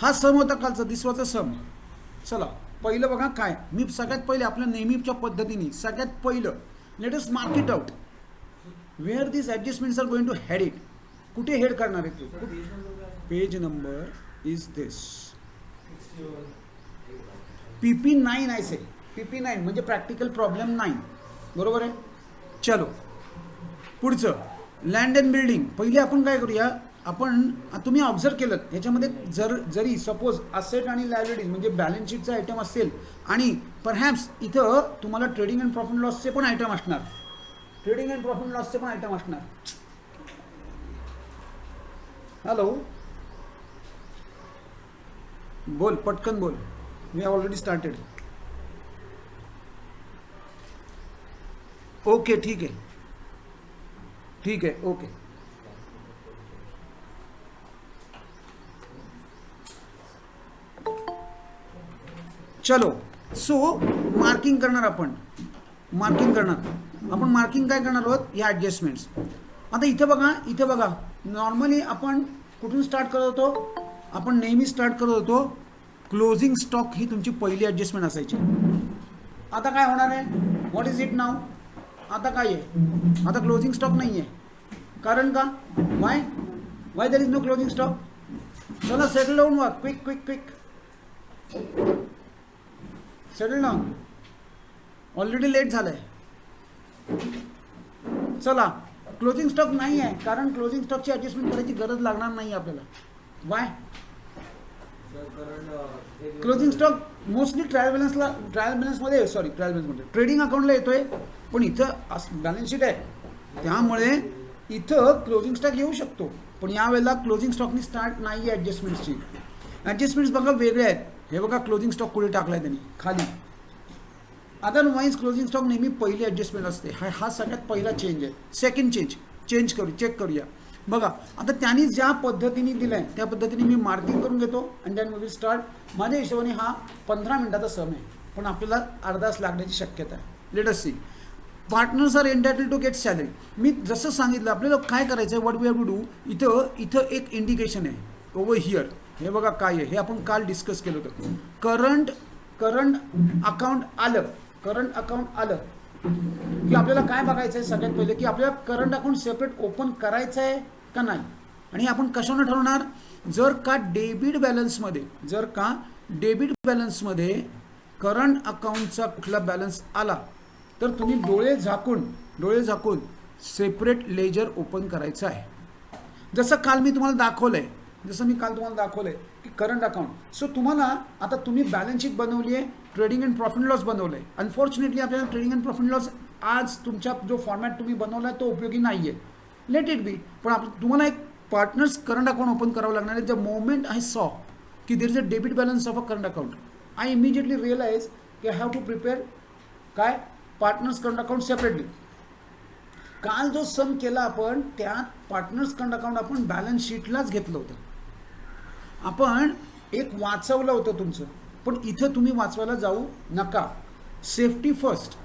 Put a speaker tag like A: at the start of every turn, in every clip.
A: हा सम होता कालचा, दिस वॉज अ सम. चला पहिलं बघा काय, मी सगळ्यात पहिले आपल्या नेहमीच्या पद्धतीने सगळ्यात पहिलं let us mark it out where this adjustments are going to head it. कुठे हेड करणार आहे तू? Page number is this PP9 आहे. PP9 म्हणजे प्रॅक्टिकल प्रॉब्लेम 9, बरोबर आहे. चलो पुढचं लँड अँड बिल्डिंग. पहिले आपण काय करूया, आपण तुम्ही ऑब्झर्व केलं ह्याच्यामध्ये जरी सपोज असेट आणि लायबिलिटी म्हणजे बॅलन्स शीटचा आयटम असेल आणि परहॅप्स इथं तुम्हाला ट्रेडिंग अँड प्रॉफिट लॉसचे पण आयटम असणार, ट्रेडिंग अँड प्रॉफिट लॉसचे पण आयटम असणार. हॅलो बोल, पटकन बोल. We have already started. Okay ठीक आहे, ठीक आहे, ओके. चलो सो मार्किंग करणार आपण, मार्किंग करणार आपण. मार्किंग काय करणार आहोत, या ॲडजस्टमेंट्स. आता इथं बघा नॉर्मली आपण कुठून स्टार्ट करत होतो, आपण नेहमी स्टार्ट करत होतो क्लोजिंग स्टॉक ही तुमची पहिली ॲडजस्टमेंट असायची. आता काय होणार आहे, व्हॉट इज इट नाव, आता काय आहे, आता क्लोजिंग स्टॉक नाही आहे. कारण का, why there is no closing stock. चला सेटल डाऊन व्हा, quick quick quick settle down, already late झालंय. चला क्लोजिंग स्टॉक नाही आहे, कारण क्लोजिंग स्टॉकची ॲडजस्टमेंट करायची गरज लागणार नाही आपल्याला. Y, closing stock mostly trial बॅलन्समध्ये, सॉरी ट्रायल बॅलन्समध्ये ट्रेडिंग अकाउंटला येतोय, पण इथं बॅलन्स शीट आहे त्यामुळे इथं क्लोजिंग स्टॉक येऊ शकतो. पण यावेळेला क्लोजिंग स्टॉकनी स्टार्ट नाही आहे ॲडजस्टमेंट्सची. ॲडजस्टमेंट्स बघा वेगळे आहेत. हे बघा क्लोजिंग स्टॉक कुठे टाकला आहे त्यांनी, खाली. अदरवाईज क्लोजिंग स्टॉक नेहमी पहिली ॲडजस्टमेंट असते. हा सगळ्यात पहिला चेंज आहे. सेकंड चेंज चेक करूया. बघा आता त्यांनी ज्या पद्धतीने दिलं आहे त्या पद्धतीने मी मार्किंग करून घेतो and then we will start. माझ्या हिशोबाने हा 15 मिनिटाचा सम आहे, पण आपल्याला अर्धा तास लागण्याची शक्यता आहे. Let us see. Partners are entitle to get salary. मी जसं सांगितलं आपल्याला काय करायचं आहे, what we have to do. इथं एक इंडिकेशन आहे ओव्हर हिअर. हे बघा काय आहे, हे आपण काल डिस्कस केलं होतं. करंट अकाउंट आलं की आपल्याला काय बघायचं आहे सगळ्यात पहिले, की आपल्याला करंट अकाउंट सेपरेट ओपन करायचं आहे का नाही. आणि आपण कशाने ठरवणार, जर का डेबिट बॅलन्समध्ये करंट अकाउंटचा कुठला बॅलन्स आला तर तुम्ही डोळे झाकून सेपरेट लेजर ओपन करायचं आहे. जसं काल मी तुम्हाला दाखवलं आहे, की करंट अकाउंट. सो तुम्हाला आता तुम्ही बॅलन्स शीट बनवली आहे, ट्रेडिंग अँड प्रॉफिट लॉस बनवलं आहे. अनफॉर्च्युनेटली आपल्याला ट्रेडिंग अँड प्रॉफिट लॉस आज तुमच्या जो फॉर्मॅट तुम्ही बनवला आहे तो उपयोगी नाही आहे. Let it be. पण तुम्हाला एक पार्टनर्स करंट अकाउंट ओपन करावं लागणार आहे. द मोमेंट आय सॉ की there is a debit balance of a current account, I immediately realise की आय हॅव टू प्रिपेअर काय पार्टनर्स करंट अकाउंट सेपरेटली. काल जो सम केला आपण त्यात पार्टनर्स करंट अकाउंट आपण बॅलन्स शीटलाच घेतलं होतं. आपण एक वाचवलं होतं तुमचं, पण इथं तुम्ही वाचवायला जाऊ नका. Safety first.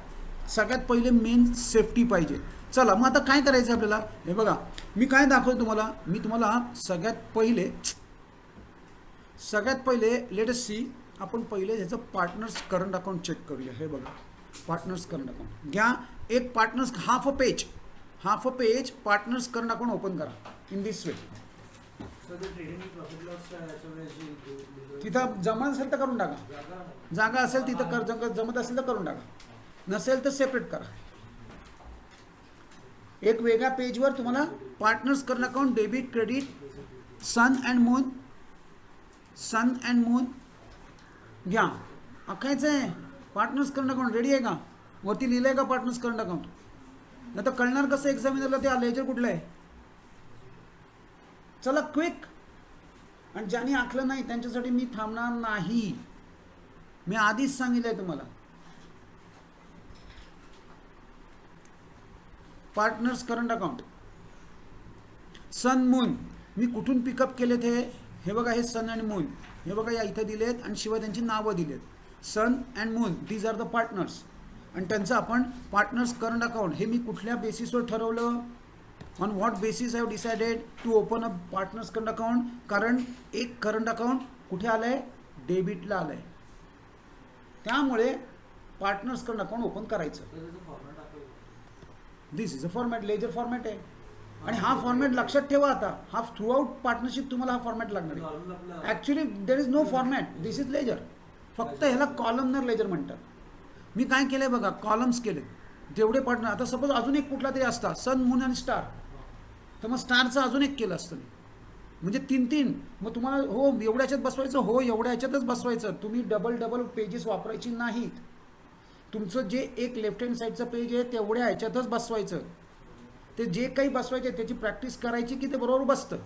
A: सगळ्यात पहिले मेन सेफ्टी पाहिजे. चला मग आता काय करायचं आपल्याला, हे बघा मी काय दाखवतो तुम्हाला. मी तुम्हाला सगळ्यात पहिले लेट अस सी. आपण पहिले ह्याचं पार्टनर्स करंट अकाउंट चेक करूया. हे बघा पार्टनर्स करंट अकाउंट घ्या. एक partners half a page partners current account open करा इन दिस वे. तिथं जमत असेल तर करून टाका, जागा असेल तिथं जमत असेल तर करून टाका, नसेल तर सेपरेट करा. एक वेगळ्या पेजवर तुम्हाला partners current account debit credit sun and moon घ्या. आखायचं आहे पार्टनर्स करंट अकाउंट. रेडी आहे का, वरती लिहिलं आहे का पार्टनर्स करंट अकाउंट. नाही तर कळणार कसं एक्झामिनरला ते लेजर कुठलं आहे. चला क्विक. आणि ज्यांनी आखलं नाही त्यांच्यासाठी मी थांबणार नाही, मी आधीच सांगितलंय तुम्हाला. Partners current account sun moon मी कुठून पिकअप केलेत हे बघा. हे सन अँड मून हे बघा या इथं दिलेत आणि शिवाय त्यांची नावं दिलेत. Sun and moon these are the partners आणि त्यांचं आपण पार्टनर्स करंट अकाउंट हे मी कुठल्या बेसिसवर ठरवलं, on what basis I have decided to open a partners current account, कारण एक करंट अकाउंट कुठे आलं आहे, डेबिटला आलं आहे, त्यामुळे पार्टनर्स करंट अकाउंट ओपन करायचं. This is a format, ledger format आहे. आणि हा फॉर्मॅट लक्षात ठेवा, आता हा थ्रू आउट पार्टनरशिप तुम्हाला हा फॉर्मॅट लागणार आहे. Actually there is no format, this is ledger. फक्त ह्याला कॉलमनर लेजर म्हणतात. मी काय केलं आहे बघा, कॉलम्स केले जेवढे पार्टनर. आता सपोज अजून एक कुठला तरी असता, सन, मून आणि स्टार, तर मग स्टारचं अजून एक केलं असतं, म्हणजे 3-3. मग तुम्हाला हो एवढ्या ह्याच्यात बसवायचं, हो एवढ्या ह्याच्यातच बसवायचं. तुम्ही डबल पेजेस वापरायची नाहीत. तुमचं जे एक लेफ्ट हँड साईडचं पेज आहे तेवढ्या ह्याच्यातच बसवायचं. ते जे काही बसवायचे त्याची प्रॅक्टिस करायची की ते बरोबर बसतं.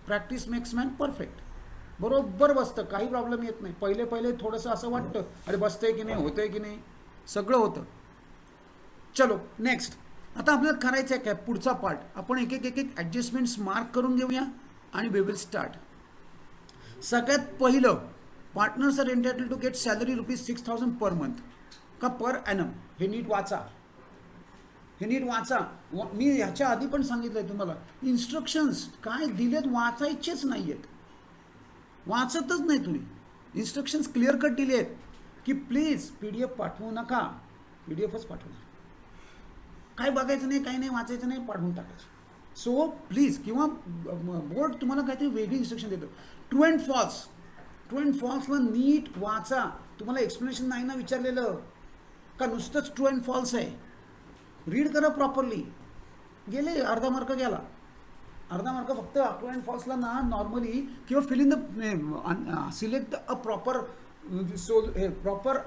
A: Practice makes man perfect. बरोबर बसतं, काही प्रॉब्लेम येत नाही. पहिले थोडंसं असं वाटतं, अरे बसतंय की नाही, होतंय की नाही, सगळं होतं. चलो नेक्स्ट. आता आपल्याला करायचं आहे काय, पुढचा पार्ट आपण एक एक ॲडजस्टमेंट्स मार्क करून घेऊया आणि वी विल स्टार्ट. सगळ्यात पहिलं, partners are entitled to get salary ₹6,000 per month का पर ॲनम. हे नीट वाचा, हे नीट वाचा. मी ह्याच्या आधी पण सांगितलं आहे तुम्हाला, इन्स्ट्रक्शन्स काय दिलेत वाचायचेच नाही आहेत, वाचतच नाही तुम्ही. इन्स्ट्रक्शन्स क्लिअर कट दिले आहेत की प्लीज PDF पाठवू नका, PDFच पाठवणार, काय बघायचं नाही, काही नाही वाचायचं नाही, पाठवून टाकायचं. सो प्लीज, किंवा बोर्ड तुम्हाला काहीतरी वेगळी इन्स्ट्रक्शन देतो. True and false, true and फॉल्सला नीट वाचा. तुम्हाला एक्सप्लेनेशन नाही ना विचारलेलं का, नुसतंच ट्रू अँड फॉल्स आहे. रीड करा प्रॉपरली. गेले अर्धा मार्क गेला, अर्धा मार्क फक्त ट्रू अँड फॉल्सला ना नॉर्मली, किंवा fill in the select a proper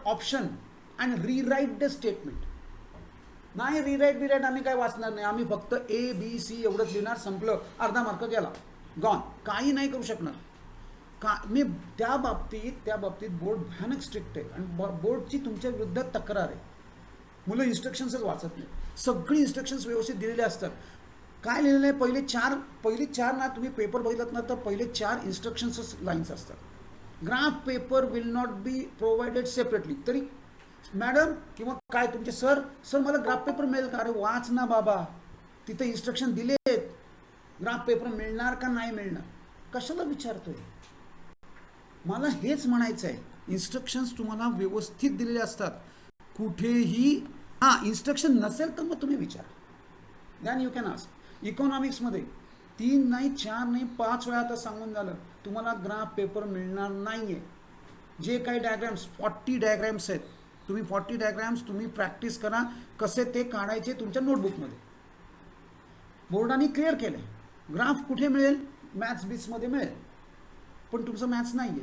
A: option and rewrite the statement. नाही रिराईट आम्ही काय वाचणार नाही, आम्ही फक्त ABC एवढंच लिहिणार, संपलं, अर्धा मार्क गेला, गॉन. काही नाही करू शकणार का मी. त्या बाबतीत बोर्ड भयानक स्ट्रिक्ट आहे आणि बोर्डची तुमच्या विरुद्ध तक्रार आहे. मुलं इन्स्ट्रक्शन्सच वाचत नाही. सगळी इन्स्ट्रक्शन्स व्यवस्थित दिलेले असतात. काय लिहिलेलं आहे, पहिले चार ना, तुम्ही पेपर बघितलात ना तर पहिले 4 इन्स्ट्रक्शन्सच लाईन्स असतात. Graph paper will not be provided separately. तरी मॅडम किंवा काय तुमचे सर मला ग्राफ पेपर मिळेल का, अरे वाच ना बाबा, तिथे इन्स्ट्रक्शन दिलेत, ग्राफ पेपर मिळणार का नाही मिळणार, कशाला विचारतोय. मला हेच म्हणायचं आहे, इन्स्ट्रक्शन्स तुम्हाला व्यवस्थित दिलेले असतात. कुठेही इन्स्ट्रक्शन नसेल तर मग तुम्ही विचारा, दॅन यू कॅन आस्क. इकॉनॉमिक्समध्ये 3 नाही 4 नाही 5 वेळा आता सांगून झालं, तुम्हाला ग्राफ पेपर मिळणार नाही आहे. जे काही डायग्रॅम्स 40 डायग्रॅम्स आहेत, तुम्ही 40 डायग्रॅम्स तुम्ही प्रॅक्टिस करा कसे ते काढायचे तुमच्या नोटबुकमध्ये. बोर्डाने क्लिअर केलं आहे. ग्राफ कुठे मिळेल, मॅथ्स बीसमध्ये मिळेल, पण तुमचं मॅथ्स नाही आहे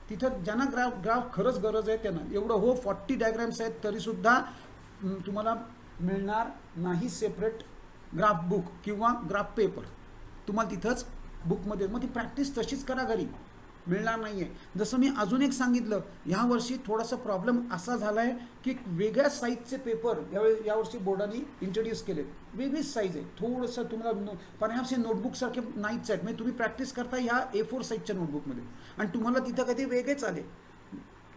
A: तिथं. ज्यांना ग्राफ खरंच गरज आहे त्यांना एवढं, हो 40 डायग्रॅम्स आहेत तरीसुद्धा तुम्हाला मिळणार नाही सेपरेट ग्राफ बुक किंवा ग्राफ पेपर, तुम्हाला तिथंच बुकमध्ये. मग ती प्रॅक्टिस तशीच करा घरी, मिळणार नाही आहे. जसं मी अजून एक सांगितलं, ह्या वर्षी थोडासा प्रॉब्लेम असा झाला आहे की वेगळ्या साईजचे पेपर यावर्षी बोर्डाने इंट्रोड्यूस केलेत. वेगळीच साईज आहे, थोडंसं तुम्हाला परहॅप्स हे नोटबुकसारखे नाहीच आहेत. म्हणजे तुम्ही प्रॅक्टिस करता ह्या A4 साईजच्या नोटबुकमध्ये आणि तुम्हाला तिथं कधी वेगळेच आले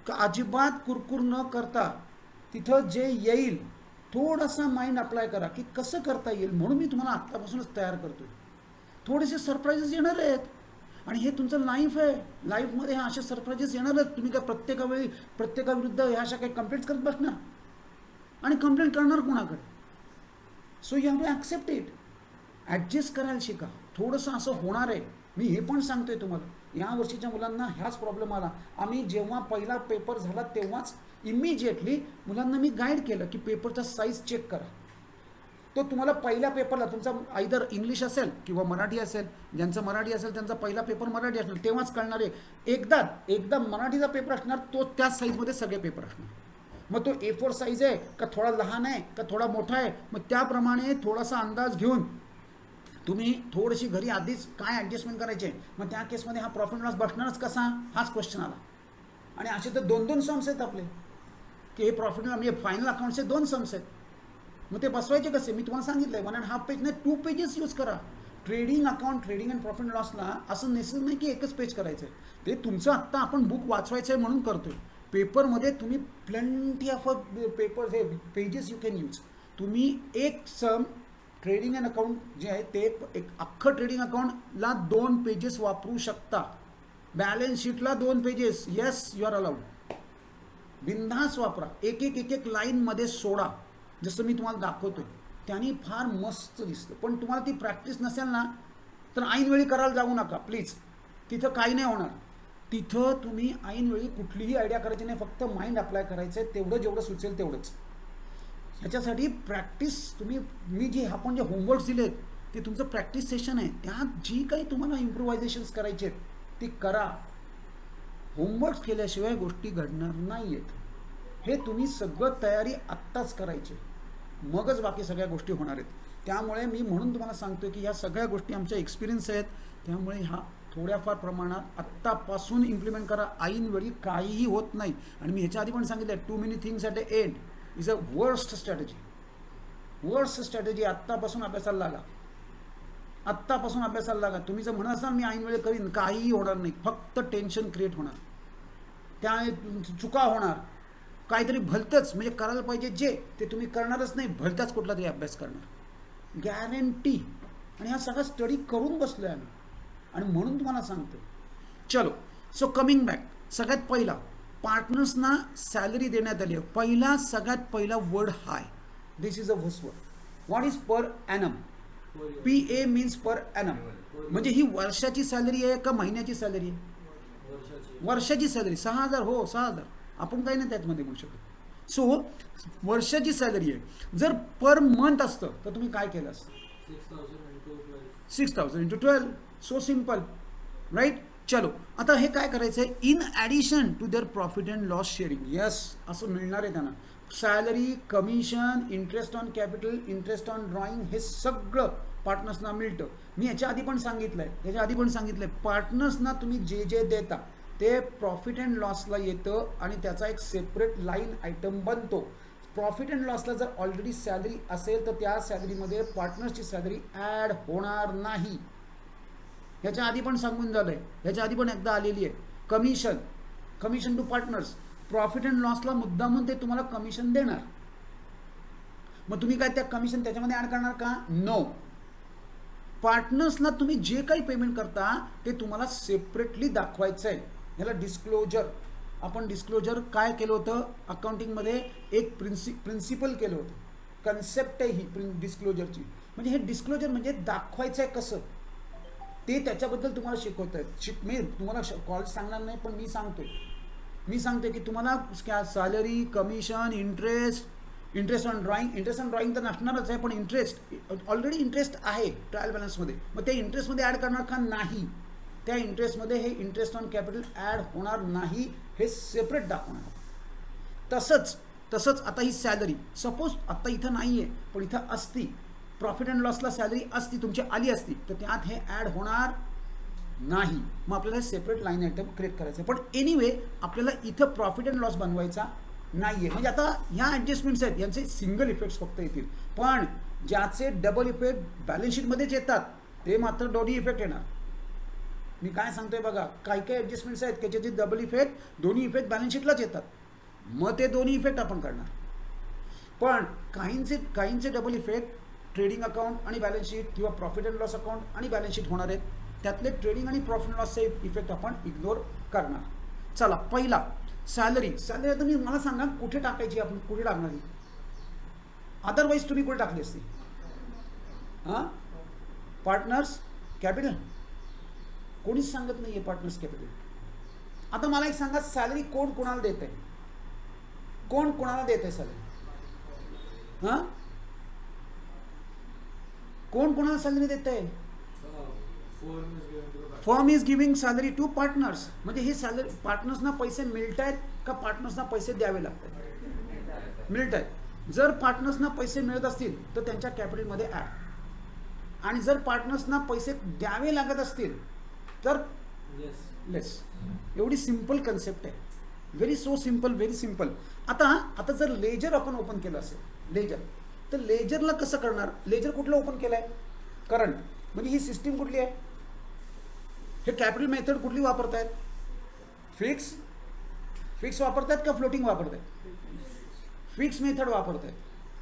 A: का, अजिबात कुरकुर न करता तिथं जे येईल थोडासा माइंड अप्लाय करा की कसं करता येईल. म्हणून मी तुम्हाला आत्तापासूनच तयार करतोय. थोडेसे सरप्राईजेस येणार आहेत आणि हे तुमचं लाईफ आहे. लाईफमध्ये ह्या अशा सरप्राईजेस येणारच. तुम्ही काय प्रत्येकाविरुद्ध ह्या अशा काही कंप्लेंट्स करत बसणार आणि कंप्लेंट करणार कोणाकडे. So you have to accept it. Adjust करायला शिका. थोडंसं असं होणार आहे. मी हे पण सांगतोय तुम्हाला, या वर्षीच्या मुलांना ह्याच प्रॉब्लेम आला. आम्ही जेव्हा पहिला पेपर झाला तेव्हाच इमिजिएटली मुलांना मी गाईड केलं की पेपरचा साईज चेक करा. तो तुम्हाला पहिल्या पेपरला तुमचा आयदर इंग्लिश असेल किंवा मराठी असेल, ज्यांचं मराठी असेल त्यांचा पहिला पेपर मराठी असणार, तेव्हाच कळणार आहे. एकदा मराठीचा पेपर असणार, तो त्याच साईजमध्ये सगळे पेपर असणार. मग तो A4 साईज आहे का थोडा लहान आहे का थोडा मोठा आहे, मग त्याप्रमाणे थोडासा अंदाज घेऊन तुम्ही थोडीशी घरी आधीच काय ॲडजस्टमेंट करायचे. मग त्या केसमध्ये हा प्रॉफिट लॉस बसणारच कसा, हाच क्वेश्चन आला. आणि असे तर 2-2 सम्स आहेत आपले की हे प्रॉफिट म्हणजे फायनल अकाउंटचे 2 सम्स आहेत. मग ते बसवायचे कसे, मी तुम्हाला सांगितलं आहे 1.5 पेज नाही 2 पेजेस यूज करा. Trading account, trading and profit लॉसला असं नेसेसरी नाही की एकच पेज करायचं आहे. ते तुमचं आत्ता आपण बुक वाचवायचं आहे म्हणून करतोय. पेपरमध्ये तुम्ही प्लेंटी ऑफ पेपर्स हे पेजेस यू कॅन यूज. तुम्ही एक सम ट्रेडिंग अँड अकाउंट जे आहे ते एक अख्खं ट्रेडिंग अकाउंटला 2 पेजेस वापरू शकता. बॅलन्स शीटला 2 pages. Yes, you are allowed. बिनधास वापरा. एक एक लाईनमध्ये सोडा, जसं मी तुम्हाला दाखवतोय. त्यांनी फार मस्त दिसतं. पण तुम्हाला ती प्रॅक्टिस नसेल ना, तर ऐनवेळी करायला जाऊ नका प्लीज. तिथं काही नाही होणार. तिथं तुम्ही ऐनवेळी कुठलीही आयडिया करायची नाही, फक्त माइंड अप्लाय करायचं आहे. तेवढं जेवढं सुचेल तेवढंच. ह्याच्यासाठी प्रॅक्टिस तुम्ही, मी जे आपण जे होमवर्क्स दिलेत ते तुमचं प्रॅक्टिस सेशन आहे. त्यात जी काही तुम्हाला इम्प्रोव्हायझेशन्स करायचे आहेत ती करा. होमवर्क्स केल्याशिवाय गोष्टी घडणार नाही आहेत. हे तुम्ही सगळं तयारी आत्ताच करायची, मगच बाकी सगळ्या गोष्टी होणार आहेत. त्यामुळे मी म्हणून तुम्हाला सांगतो की ह्या सगळ्या गोष्टी आमच्या एक्सपिरियन्स आहेत. त्यामुळे ह्या थोड्याफार प्रमाणात आत्तापासून इम्प्लिमेंट करा. ऐनवेळी काहीही होत नाही. आणि मी ह्याच्या आधी पण सांगितलं, too many things at the end is a worst strategy. Worst strategy. आत्तापासून अभ्यासाला लागा. आत्तापासून अभ्यासाला लागा. तुम्ही जर म्हणत असाल मी ऐनवेळी करीन, काहीही होणार नाही. फक्त टेन्शन क्रिएट होणार, त्या चुका होणार, काहीतरी भलतंच म्हणजे करायला पाहिजे जे ते तुम्ही करणारच नाही. भलताच कुठला तरी अभ्यास करणार, गॅरंटी. आणि हा सगळा स्टडी करून बसलो आहे आम्ही, आणि म्हणून तुम्हाला सांगतो. चलो, सो कमिंग बॅक. सगळ्यात पहिला पार्टनर्सना सॅलरी देण्यात आली आहे. पहिला सगळ्यात पहिला word high. This is a word. What is per annum? PA means per annum. म्हणजे ही वर्षाची सॅलरी आहे का महिन्याची सॅलरी आहे? वर्षाची सॅलरी. 6,000. हो, 6,000. आपण काही नाही त्यातमध्ये बोलू शकतो. सो वर्षाची सॅलरी आहे. जर पर मंथ असतं तर तुम्ही काय केलं असतं? 6,000 इंटू 12. So simple, right. चलो, आता हे काय करायचं आहे? In addition to their profit and loss sharing. Yes, असं मिळणार आहे त्यांना. Salary, commission, interest on capital, interest on drawing, हे सगळं पार्टनर्सना मिळतं. मी याच्या आधी पण सांगितलं आहे, पार्टनर्सना तुम्ही जे जे देता ते प्रॉफिट अँड लॉसला येतं आणि त्याचा एक सेपरेट लाईन आयटम बनतो. प्रॉफिट अँड लॉसला जर ऑलरेडी सॅलरी असेल तर त्या सॅलरीमध्ये पार्टनर्सची सॅलरी ॲड होणार नाही. ह्याच्या आधी पण सांगून झालं आहे, ह्याच्या आधी पण एकदा आलेली आहे. Commission to partners. Profit and लॉसला मुद्दामून ते तुम्हाला कमिशन देणार. मग तुम्ही काय त्या कमिशन त्याच्यामध्ये ॲड करणार का? नो. पार्टनर्सला तुम्ही जे काही पेमेंट करता ते तुम्हाला सेपरेटली दाखवायचं आहे. ह्याला डिस्क्लोजर. आपण डिस्क्लोजर काय केलं होतं अकाउंटिंगमध्ये? एक प्रिन्सिपल केलं होतं. कन्सेप्ट आहे ही डिस्क्लोजरची. म्हणजे हे डिस्क्लोजर म्हणजे दाखवायचं आहे कसं ते, त्याच्याबद्दल तुम्हाला शिकवत आहेत. मी तुम्हाला कॉलेज सांगणार नाही, पण मी सांगतोय की तुम्हाला salary, commission, interest on drawing तर नसणारच आहे, पण ऑलरेडी इंटरेस्ट आहे ट्रायल बॅलन्समध्ये. मग त्या इंटरेस्टमध्ये ॲड करणार का? नाही. त्या इंटरेस्टमध्ये हे इंटरेस्ट ऑन कॅपिटल ॲड होणार नाही, हे सेपरेट दाखवणार. तसंच आता ही सॅलरी सपोज आता इथं नाही आहे पण इथं असती, प्रॉफिट अँड लॉसला सॅलरी असती, तुमची आली असती, तर त्यात हे ॲड होणार नाही. मग आपल्याला सेपरेट लाईन आयटम क्रिएट करायचं. पण एनिवे आपल्याला इथं प्रॉफिट अँड लॉस बनवायचा नाही आहे. म्हणजे आता ह्या ॲडजस्टमेंट्स आहेत, यांचे सिंगल इफेक्ट्स फक्त येतील. पण ज्याचे डबल इफेक्ट बॅलन्स शीटमध्येच येतात ते मात्र दोन्ही इफेक्ट येणार. मी काय सांगतोय बघा, काही ॲडजस्टमेंट्स आहेत त्याचे डबल इफेक्ट, दोन्ही इफेक्ट बॅलन्स शीटलाच येतात. मग ते दोन्ही इफेक्ट आपण करणार. पण काहींचे डबल इफेक्ट ट्रेडिंग अकाउंट आणि बॅलन्स शीट किंवा प्रॉफिट अँड लॉस अकाउंट आणि बॅलन्स शीट होणार आहेत. त्यातले ट्रेडिंग आणि प्रॉफिट अँड लॉसचे इफेक्ट आपण इग्नोर करणार. चला, पहिला सॅलरी. आता मी मला सांगा कुठे टाकायची, आपण कुठे टाकणार? अदरवाईज तुम्ही कुठे टाकली असती? Partners capital. कोणीच सांगत नाही आहे पार्टनर्स कॅपिटल. आता मला एक सांगा, सॅलरी कोण कोणाला देत आहे? कोण कोणाला देत आहे सॅलरी? कोण कोणाला सॅलरी देत आहे? Firm is giving salary to partners. म्हणजे ही सॅलरी पार्टनर्सना पैसे मिळत आहेत का पार्टनर्सना पैसे द्यावे लागतात? मिळत आहेत. जर पार्टनर्सना पैसे मिळत असतील तर त्यांच्या कॅपिटलमध्ये ॲड, आणि जर पार्टनर्सना पैसे द्यावे लागत असतील तर लेस. एवढी सिम्पल कन्सेप्ट आहे. Very simple. आता जर लेजर आपण ओपन केलं असेल, लेजर, तर लेजरला कसं करणार? लेजर कुठलं ओपन केलं आहे? करंट. म्हणजे ही सिस्टीम कुठली आहे? हे कॅपिटल मेथड कुठली वापरतायत? फिक्स वापरतायत का फ्लोटिंग वापरतायत? फिक्स मेथड वापरतायत,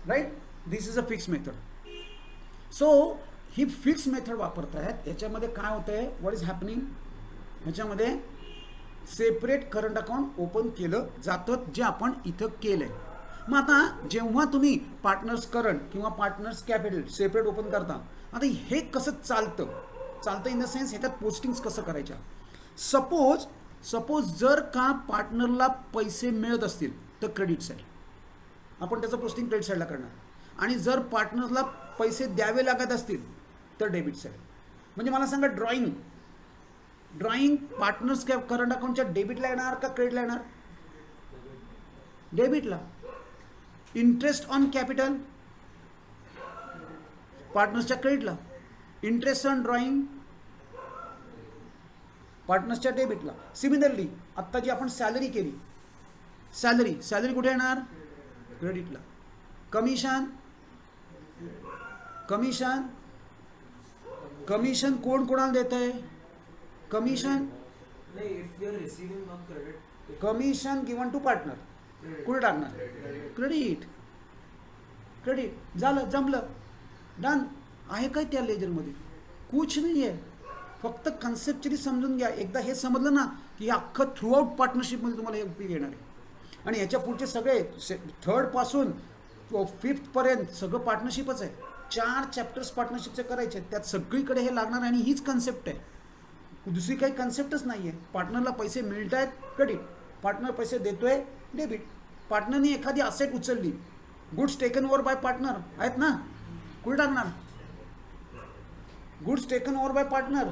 A: right. This is a fix method. So ही फिक्स मेथड वापरतायत. याच्यामध्ये काय होतं आहे, व्हॉट इज हॅपनिंग, ह्याच्यामध्ये सेपरेट करंट अकाउंट ओपन केलं जातं जे आपण इथं केलं आहे. मग आता जेव्हा तुम्ही पार्टनर्स करंट किंवा पार्टनर्स कॅपिटल सेपरेट ओपन करता, आता हे कसं चालतं इन द सेन्स ह्याच्यात पोस्टिंग्स कसं करायच्या. सपोज जर का पार्टनरला पैसे मिळत असतील तर क्रेडिट साईड, आपण त्याचं पोस्टिंग क्रेडिट साईडला करणार. आणि जर पार्टनरला पैसे द्यावे लागत असतील तर डेबिट साईड. म्हणजे मला सांगा, ड्रॉइंग पार्टनर्स करंट अकाउंटच्या डेबिटला येणार का क्रेडिटला येणार? डेबिटला. इंटरेस्ट ऑन कॅपिटल पार्टनर्सच्या क्रेडिटला, इंटरेस्ट ऑन ड्रॉइंग पार्टनर्सच्या डेबिटला. सिमिलरली आत्ता जी आपण सॅलरी केली, सॅलरी कुठे येणार? क्रेडिटला. कमिशन कोण कोणाला देत आहे? कमिशन गिवन टू पार्टनर कुठे टाकणार? क्रेडिट. झालं, जमलं, डन. आहे काय त्या लेजरमध्ये? कुछ नाही आहे. फक्त कन्सेप्चुअली समजून घ्या. एकदा हे समजलं ना की हे अख्खं थ्रूआउट पार्टनरशिपमध्ये तुम्हाला हे उपयोग येणार आहे. आणि याच्या पुढचे सगळे 3rd पासून 5th पर्यंत सगळं पार्टनरशिपच आहे. 4 चॅप्टर्स पार्टनरशिपचे करायचे, त्यात सगळीकडे हे लागणार आहे. आणि हीच कन्सेप्ट आहे, दुसरी काही कन्सेप्टच नाही आहे. पार्टनरला पैसे मिळत आहेत, क्रेडिट. पार्टनर पैसे देतोय, डेबिट. पार्टनरने एखादी असेट उचलली, goods taken over by partner आहेत ना, कुठे टाकणार? Goods taken over by partner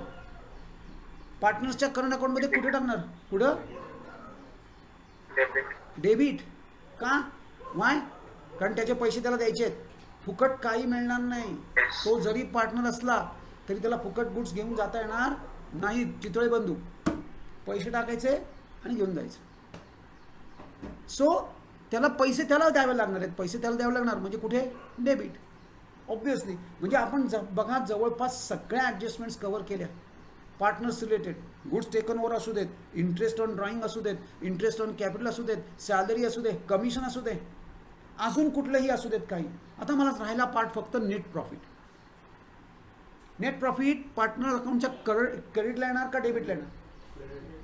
A: पार्टनर्सच्या करंट अकाउंटमध्ये कुठे टाकणार? कुठं? डेबिट. का? वाय? कारण त्याचे पैसे त्याला द्यायचे आहेत. फुकट काही मिळणार नाही. तो जरी पार्टनर असला तरी त्याला फुकट गुड्स घेऊन जाता येणार नाही. चितळे बंधू, पैसे टाकायचे आणि घेऊन जायचे. सो त्याला पैसे त्याला द्यावे लागणार आहेत. पैसे त्याला द्यावे लागणार म्हणजे कुठे? डेबिट. ऑब्विसली. म्हणजे आपण बघा जवळपास सगळ्या ॲडजस्टमेंट्स कव्हर केल्या. Partners related, goods taken over असू देत, इंटरेस्ट ऑन ड्रॉइंग असू देत, इंटरेस्ट ऑन कॅपिटल असू देत, सॅलरी असू दे, कमिशन असू दे, अजून कुठलंही असू देत काही. आता मला राहिला पार्ट फक्त नेट प्रॉफिट. पार्टनर अकाउंटच्या क्रेडिटला येणार का डेबिटला येणार?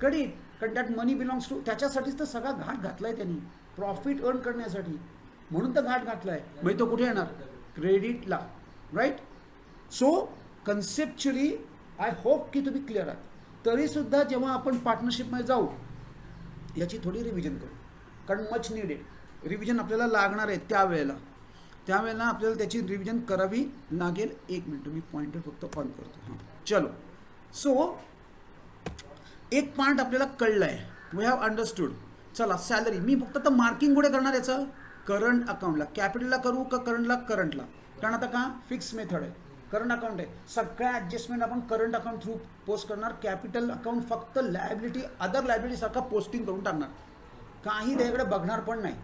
A: क्रेडिट. कारण दॅट मनी बिलॉंग्स टू, त्याच्यासाठीच तर सगळा घाट घातला आहे त्यांनी, प्रॉफिट अर्न करण्यासाठी. म्हणून तर घाट घातला आहे. म्हणजे तो कुठे येणार? क्रेडिटला. Right. So conceptually I hope की तुम्ही क्लिअर आहात. तरीसुद्धा जेव्हा आपण पार्टनरशिपमध्ये जाऊ याची थोडी रिव्हिजन करू, कारण मच नीडेड रिव्हिजन आपल्याला लागणार आहे. त्यावेळेला आपल्याला त्याची रिव्हिजन करावी लागेल. 1 मिनिट मी पॉइंटर फक्त ऑन करतो. हां, चलो. सो एक पॉईंट आपल्याला कळलं आहे, वी हॅव अंडरस्टूड. चला, सॅलरी मी फक्त तर मार्किंग कुठे करणार याचं? करंट अकाउंटला. कॅपिटलला करू का करंटला? कारण आता का फिक्स मेथड आहे, करंट अकाउंट आहे. सगळ्या ॲडजस्टमेंट आपण करंट अकाउंट थ्रू पोस्ट करणार. कॅपिटल अकाउंट फक्त लायबिलिटी, अदर लायबिलिटीसारखा पोस्टिंग करून टाकणार, काही त्याकडे बघणार पण नाही.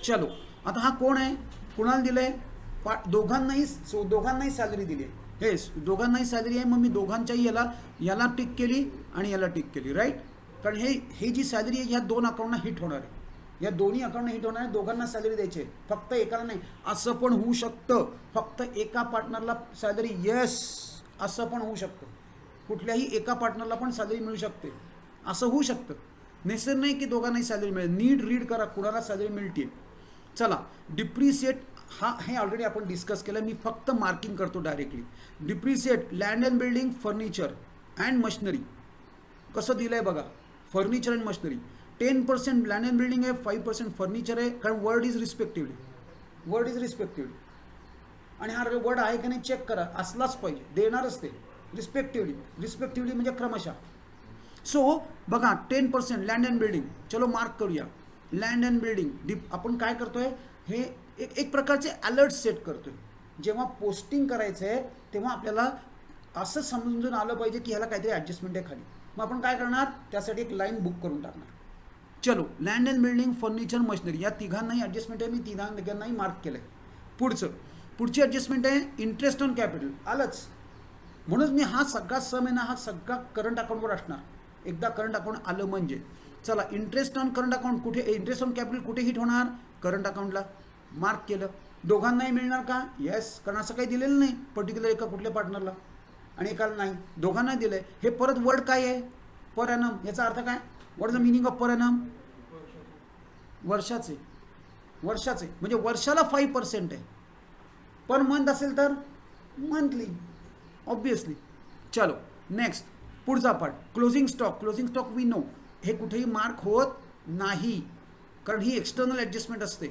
A: चलो, आता हा कोण आहे? कुणाला दिलं आहे? दोघांनाही सॅलरी दिली आहे. हे दोघांनाही सॅलरी आहे. मग मी दोघांच्याही याला टिक केली आणि याला टिक केली. राईट. कारण हे जी सॅलरी आहे ह्या 2 अकाउंटना हिट होणार आहे. या दोन्ही अकाउंटना हिट होणार आहे. दोघांना सॅलरी द्यायची आहे, फक्त एकाला नाही. असं पण होऊ शकतं फक्त एका पार्टनरला सॅलरी. येस, असं पण होऊ शकतं. कुठल्याही एका पार्टनरला पण सॅलरी मिळू शकते. असं होऊ शकतं. नेसर नाही की दोघांनाही सॅलरी मिळेल. नीट रीड करा कुणाला सॅलरी मिळते. चला, डिप्रिशिएट हे ऑलरेडी आपण डिस्कस केलं. मी फक्त मार्किंग करतो directly. Depreciate land and building, furniture and machinery. कसं दिलं आहे बघा. Furniture and machinery 10% land and building आहे, 5% फर्निचर आहे. कारण वर्ड इज रिस्पेक्टिव्हली. आणि हा वर्ड आहे की नाही चेक करा. असलाच पाहिजे, देणारच ते. रिस्पेक्टिव्हली म्हणजे क्रमशः. सो बघा 10% लँड अँड बिल्डिंग. चलो मार्क करूया. लँड अँड बिल्डिंग आपण काय करतोय? हे एक प्रकारचे अलर्ट सेट करतोय. जेव्हा पोस्टिंग करायचं आहे तेव्हा आपल्याला असं समजून आलं पाहिजे की ह्याला काहीतरी ॲडजस्टमेंट आहे खाली. मग आपण काय करणार? त्यासाठी एक लाईन बुक करून टाकणार. चलो, land and building, furniture, machinery या तिघांनाही ॲडजस्टमेंट आहे. मी तिघांनाही मार्क केलं आहे. पुढची ॲडजस्टमेंट आहे इंटरेस्ट ऑन कॅपिटल. आलंच. म्हणून मी हा सगळा सम आहे ना, हा सगळा करंट अकाउंटवर असणार. एकदा करंट अकाउंट आलं म्हणजे. चला, इंटरेस्ट ऑन करंट अकाउंट कुठे? इंटरेस्ट ऑन कॅपिटल कुठे हिट होणार? करंट अकाउंटला. मार्क केलं. दोघांनाही मिळणार का? येस, कारण असं काही दिलेलं नाही पर्टिक्युलर एका कुठल्या पार्टनरला आणि एकाला नाही, दोघांना दिलं आहे. हे परत वर्ड काय आहे? Per annum. याचा अर्थ काय? What is the meaning of per annum? वर्षाचे. वर्षाचे म्हणजे वर्षाला 5% आहे. पर मंथ असेल तर मंथली ऑब्विसली. चलो नेक्स्ट पुढचा part, closing stock. Closing stock we know हे कुठेही मार्क होत नाही, कारण ही एक्सटर्नल ॲडजस्टमेंट असते.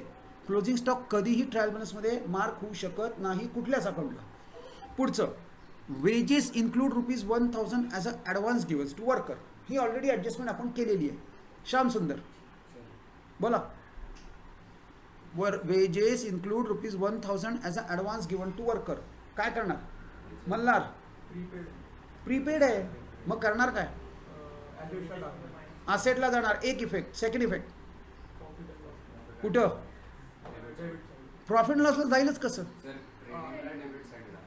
A: क्लोजिंग स्टॉक कधीही ट्रायल बॅलन्समध्ये मार्क होऊ शकत नाही कुठल्याच अकाउंटला. पुढचं, wages include ₹1000 as a advance givens to worker. ही ऑलरेडी ॲडजस्टमेंट आपण केलेली आहे. श्याम सुंदर बोला. Wages include ₹1000 as a advance given to worker. काय करणार मल्हार? प्रीपेड आहे, मग करणार काय? असेटला जाणार. एक इफेक्ट. सेकंड इफेक्ट कुठं? प्रॉफिट लॉसला जाईलच कसं?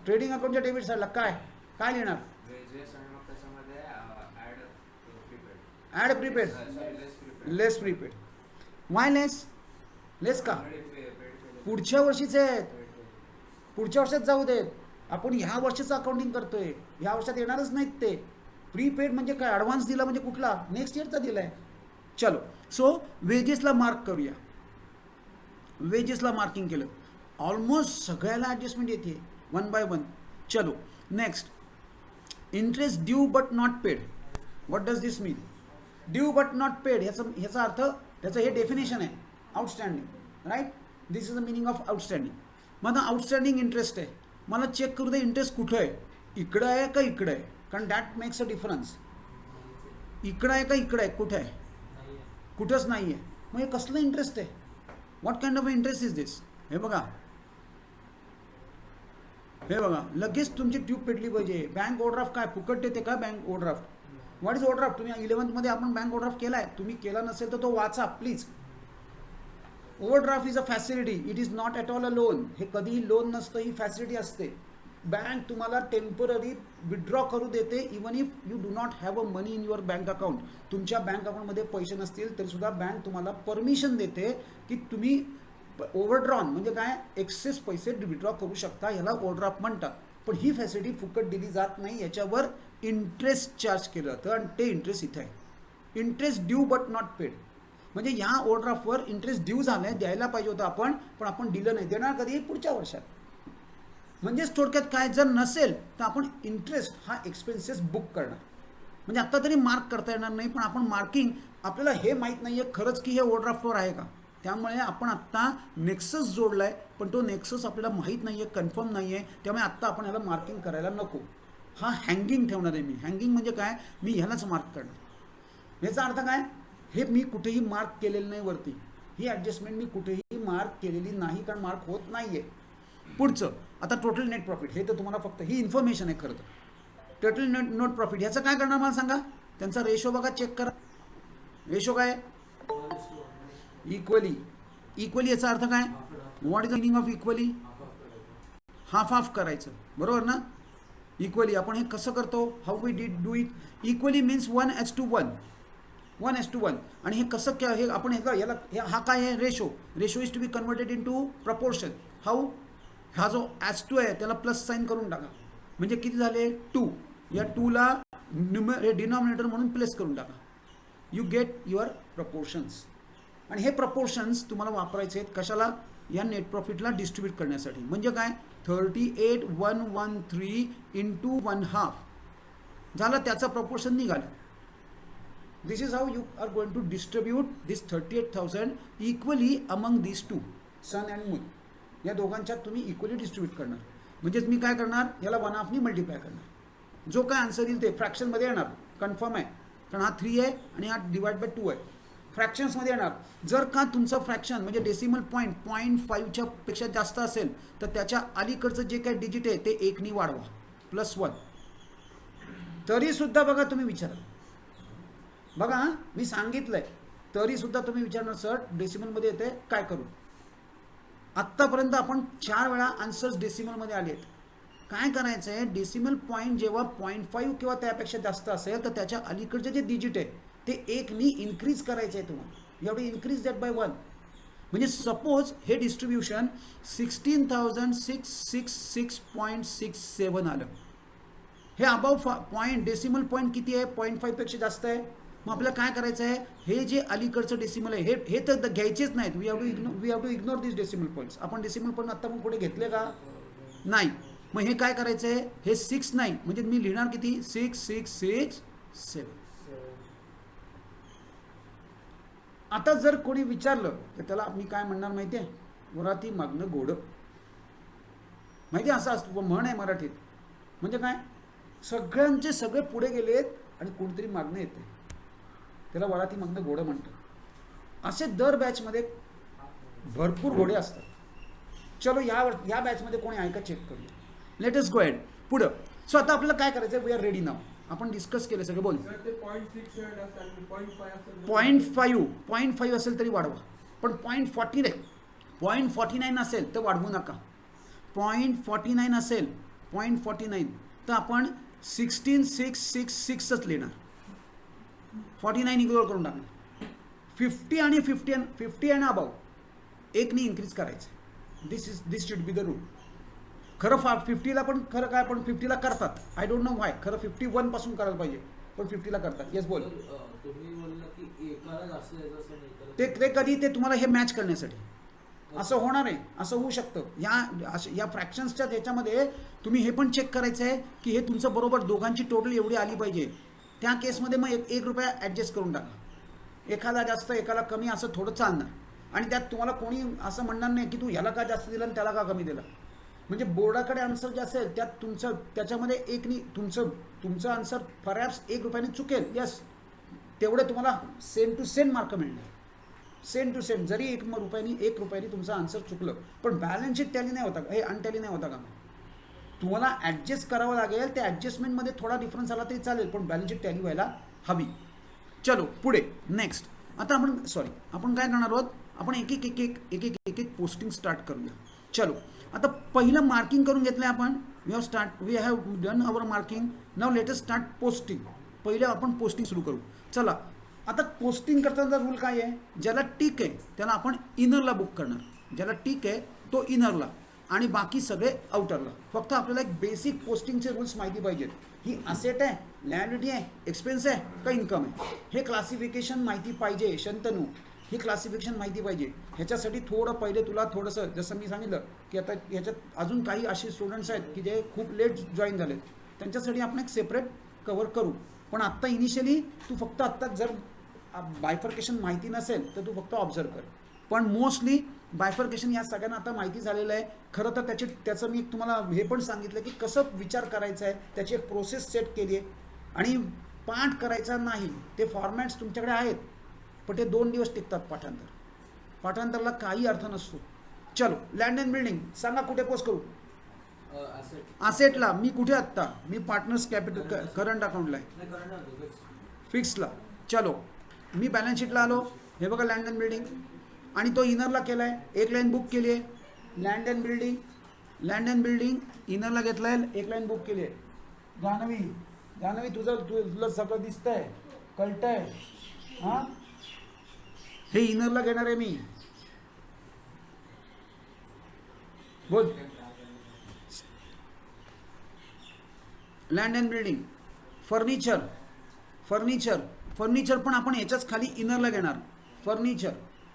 A: ट्रेडिंग अकाउंटच्या डेबिट साईडला काय काय लिहिणार? ॲड प्रीपेड, लेस प्रीपेड. वाय लेस? लेस का? पुढच्या वर्षीचे आहेत, पुढच्या वर्षात जाऊ देत. आपण ह्या वर्षाचं अकाउंटिंग करतोय, ह्या वर्षात येणारच नाहीत ते. प्रीपेड म्हणजे काय? ॲडव्हान्स दिला म्हणजे कुठला? नेक्स्ट इयरचा दिला आहे. चलो, सो वेजेसला मार्क करूया. वेजेसला मार्किंग केलं, ऑलमोस्ट सगळ्याला ॲडजस्टमेंट येते वन बाय वन. चलो next, interest due but not paid. What does this mean? Due but not paid ह्याचा अर्थ, त्याचं हे डेफिनेशन आहे outstanding, right? This is the meaning of outstanding. मग आता आउटस्टँडिंग इंटरेस्ट आहे, मला चेक करू दे इंटरेस्ट कुठं आहे, इकडं आहे का इकडं आहे, कारण दॅट मेक्स अ डिफरन्स. इकडं आहे का इकडं आहे, कुठं आहे? कुठंच नाही आहे. मग हे कसलं इंटरेस्ट आहे? What kind of interest is this? हे बघा, हे बघा, लगेच तुमची ट्यूब पेटली पाहिजे. बँक ओव्हरड्राफ्ट काय फुकट देते का bank overdraft? What is overdraft? तुम्ही 11th आपण बँक ओव्हरड्राफ्ट केला आहे, तुम्ही केला नसेल तर तो वाचा please. Overdraft is a facility, it is not at all a loan. हे कधीही लोन नसतं, ही फॅसिलिटी असते. बँक तुम्हाला टेम्पररी विड्रॉ करू देते even if you do not have a money in your bank account. तुमच्या बँक अकाउंटमध्ये पैसे नसतील तरीसुद्धा बँक तुम्हाला परमिशन देते की तुम्ही ओव्हरड्रॉन म्हणजे काय, एक्सेस पैसे विड्रॉ करू शकता. ह्याला ओव्हरड्राफ्ट म्हणतात. पण ही फॅसिलिटी फुकट दिली जात नाही, याच्यावर इंटरेस्ट चार्ज केलं जातं आणि ते इंटरेस्ट इथे आहे. Interest due but not paid म्हणजे ह्या ओव्हरड्राफ्टवर इंटरेस्ट ड्यू झालं आहे, द्यायला पाहिजे होतं आपण, पण आपण दिलं नाही. देणार कधी? पुढच्या वर्षात. म्हणजेच थोडक्यात काय, जर नसेल तर आपण इंटरेस्ट हा एक्सपेन्सेस बुक करणार. म्हणजे आत्ता तरी मार्क करता येणार नाही, पण आपण मार्किंग, आपल्याला हे माहीत नाही आहे खरंच की हे ओव्हरड्राफ्टवर आहे का. त्यामुळे आपण आत्ता नेक्सस जोडला आहे, पण तो नेक्सस आपल्याला माहीत नाही आहे, कन्फर्म नाही आहे. त्यामुळे आत्ता आपण ह्याला मार्किंग करायला नको. हा हँगिंग ठेवणार आहे मी. हँगिंग म्हणजे काय, मी ह्यालाच मार्क करणार. याचा अर्थ काय, हे मी कुठेही मार्क केलेलं नाही वरती. ही ॲडजस्टमेंट मी कुठेही मार्क केलेली नाही, कारण मार्क होत नाही आहे. पुढचं, आता टोटल नेट प्रॉफिट. हे तर तुम्हाला फक्त ही इन्फॉर्मेशन आहे खरं तर. टोटल नेट प्रॉफिट ह्याचं काय करणार मला सांगा. त्यांचा रेशो बघा, चेक करा. रेशो काय? इक्वली. इक्वली याचा अर्थ काय? What is the meaning of equally? हाफ हाफ करायचं, बरोबर ना. इक्वली आपण हे कसं करतो, how we do it. Equally means 1:1. 1:1. आणि हे कसं क्या, हे आपण याला हा काय आहे, ratio. Ratio is to be converted into proportion. How? हा जो ॲज टू आहे त्याला प्लस साईन करून टाका, म्हणजे किती झाले 2. या 2ला डिनॉमिनेटर म्हणून प्लेस करून टाका. You get your proportions. आणि हे प्रपोर्शन्स तुम्हाला वापरायचे आहेत कशाला, या नेट प्रॉफिटला डिस्ट्रीब्यूट करण्यासाठी. म्हणजे काय, 38,113 इंटू 1/2 झालं, त्याचा प्रपोर्शन निघाला. This is how you are going to distribute this 38,000 equally among this two, Sun and Moon. या दोघांच्यात तुम्ही इक्वली डिस्ट्रीब्यूट करणार. म्हणजेच मी काय करणार, याला 1/2 मल्टिप्लाय करणार. जो काय आन्सर येईल ते फ्रॅक्शनमध्ये येणार, कन्फर्म आहे, कारण हा 3 आहे आणि हा डिवाइड बाय 2 आहे. फ्रॅक्शन्समध्ये येणार. जर का तुमचं फ्रॅक्शन म्हणजे डेसिमल पॉईंट 0.5च्या पेक्षा जास्त असेल तर त्याच्या अलीकडचं जे काही डिजिट आहे ते 1नी वाढवा, +1. तरीसुद्धा बघा तुम्ही विचारा, बघा मी सांगितलं आहे, तरीसुद्धा तुम्ही विचारणार सर डेसिमलमध्ये येते काय करू. आत्तापर्यंत आपण 4 वेळा आन्सर्स डेसिमलमध्ये आले आहेत. काय करायचं आहे, डेसिमल पॉईंट जेव्हा 0.5 किंवा त्यापेक्षा जास्त असेल तर त्याच्या अलीकडचे जे डिजिट आहे ते 1नी इन्क्रीज करायचं आहे तुम्हाला. एवढे इन्क्रीज दॅट बाय 1. म्हणजे सपोज हे डिस्ट्रीब्युशन 16,666.67 आलं. हे अबाव पॉईंट डेसिमल पॉईंट किती आहे? 0.5 पेक्षा जास्त आहे. मग आपल्याला काय करायचं आहे? हे जे अलीकडचं डेसिमल आहे हे तर घ्यायचेच नाहीत. We have to ignore this decimal points. आपण डेसिमल पॉईंट आत्ता पण पुढे घेतले का? नाही. मग हे काय करायचं आहे? हे 6 नाही म्हणजे मी लिहिणार किती? 6667. आता जर कोणी विचारलं तर त्याला मी काय म्हणणार माहिती आहे? वराती मागणं गोड. माहिती आहे असं असतं म्हण आहे मराठीत. म्हणजे काय? सगळ्यांचे सगळे पुढे गेलेत आणि कोणतरी मागणं येते, त्याला वराती मागणं घोडं म्हणतात. असे दर बॅचमध्ये भरपूर घोडे असतात. चलो या बॅचमध्ये कोणी आहे का चेक करूया. लेट अस गो हेड पुढं. सो आता आपल्याला काय करायचं आहे? वी आर रेडी नाव. आपण डिस्कस केलं सगळं. बोल. 0.5 असेल तरी वाढवा, पण 0.49 असेल तर वाढवू नका. 0.49 असेल 0.49 तर आपण 16,666च लिहिणार. 49 इग्नोर करून टाकणार. 50 आणि 50 आणि अबाव एकने इन्क्रीज करायचं. This should be the rule. खरं 50ला पण खरं काय पण 50ला करतात. I don't know why. खरं 51 पासून करायला पाहिजे पण 50ला करतात. येस बोल. ते कधी ते तुम्हाला हे मॅच करण्यासाठी असं होणार आहे. असं होऊ शकतं. या फ्रॅक्शन्सच्या त्याच्यामध्ये तुम्ही हे पण चेक करायचं आहे की हे तुमचं बरोबर दोघांची टोटल एवढी आली पाहिजे. त्या केसमध्ये मग 1 रुपया ॲडजस्ट करून टाका. एखादा जास्त एकाला कमी असं थोडं चालणार. आणि त्यात तुम्हाला कोणी असं म्हणणार नाही की तू ह्याला का जास्त दिलं आणि त्याला का कमी दिलं. म्हणजे बोर्डाकडे आन्सर जे असेल त्यात तुमचं त्याच्यामध्ये तुमचं आन्सर परहॅप्स 1 रुपयाने चुकेल. यस, तेवढे तुम्हाला सेम टू सेम मार्क मिळणार. Same to same. जरी 1 रुपयाने तुमचं आन्सर चुकलं पण बॅलन्स शीट टॅली नाही होता का? हे अनटॅली नाही होता का? तुम्हाला ॲडजस्ट करावं लागेल. त्या ॲडजस्टमेंटमध्ये थोडा डिफरन्स आला तरी चालेल पण बॅलन्स शीट टॅली व्हायला हवी. चलो पुढे नेक्स्ट. आता आपण काय करणार आहोत? आपण एक एक पोस्टिंग स्टार्ट करूया. चलो आता पहिलं मार्किंग करून घेतलं आपण. We have done our marking. Now let us start posting. पहिलं आपण पोस्टिंग सुरू करू. चला आता पोस्टिंग करताना रूल काय आहे? ज्याला टिक आहे त्याला आपण इनरला बुक करणार. ज्याला टिक आहे तो इनरला आणि बाकी सगळे आउटरला. फक्त आपल्याला एक बेसिक पोस्टिंगचे रूल्स माहिती पाहिजेत. ही असेट आहे, लायबिलिटी आहे, एक्सपेन्स आहे का इन्कम आहे, हे क्लासिफिकेशन माहिती पाहिजे. शंतनू, ही क्लासिफिकेशन माहिती पाहिजे. ह्याच्यासाठी थोडं पहिले तुला थोडंसं जसं मी सांगितलं की आता ह्याच्यात अजून काही असे स्टुडंट्स आहेत की जे खूप लेट जॉईन झालेत, त्यांच्यासाठी आपण एक सेपरेट कव्हर करू. पण आत्ता इनिशियली तू फक्त आत्ता जर बायफर्केशन माहिती नसेल तर तू फक्त ऑब्झर्व कर. पण मोस्टली बायफर्केशन या सगळ्यांना आता माहिती झालेलं आहे. खरं तर त्याचं मी तुम्हाला हे पण सांगितलं की कसं विचार करायचा आहे, त्याची एक प्रोसेस सेट केली आहे. आणि पाठ करायचा नाही, ते फॉर्मॅट्स तुमच्याकडे आहेत पण ते 2 दिवस टिकतात. पाठांतरला काही अर्थ नसतो. चलो लँड अँड बिल्डिंग सांगा कुठे पोस्ट करू? असेटला. मी कुठे आत्ता? मी पार्टनर्स कॅपिटल करंट अकाउंटला आहे, फिक्सला. चलो मी बॅलन्स शीटला आलो. हे बघा लँड अँड बिल्डिंग आणि तो इनरला केला आहे. एक लाईन बुक केली आहे. लँड अँड बिल्डिंग इनरला घेतला आहे. एक लाईन बुक केली आहे. जान्हवी तुला सगळं दिसतंय, कळतंय? हां, हे इनरला घेणार आहे मी. बोल. Land and building. फर्निचर पण आपण याच्याच खाली इनरला घेणार. फर्निचर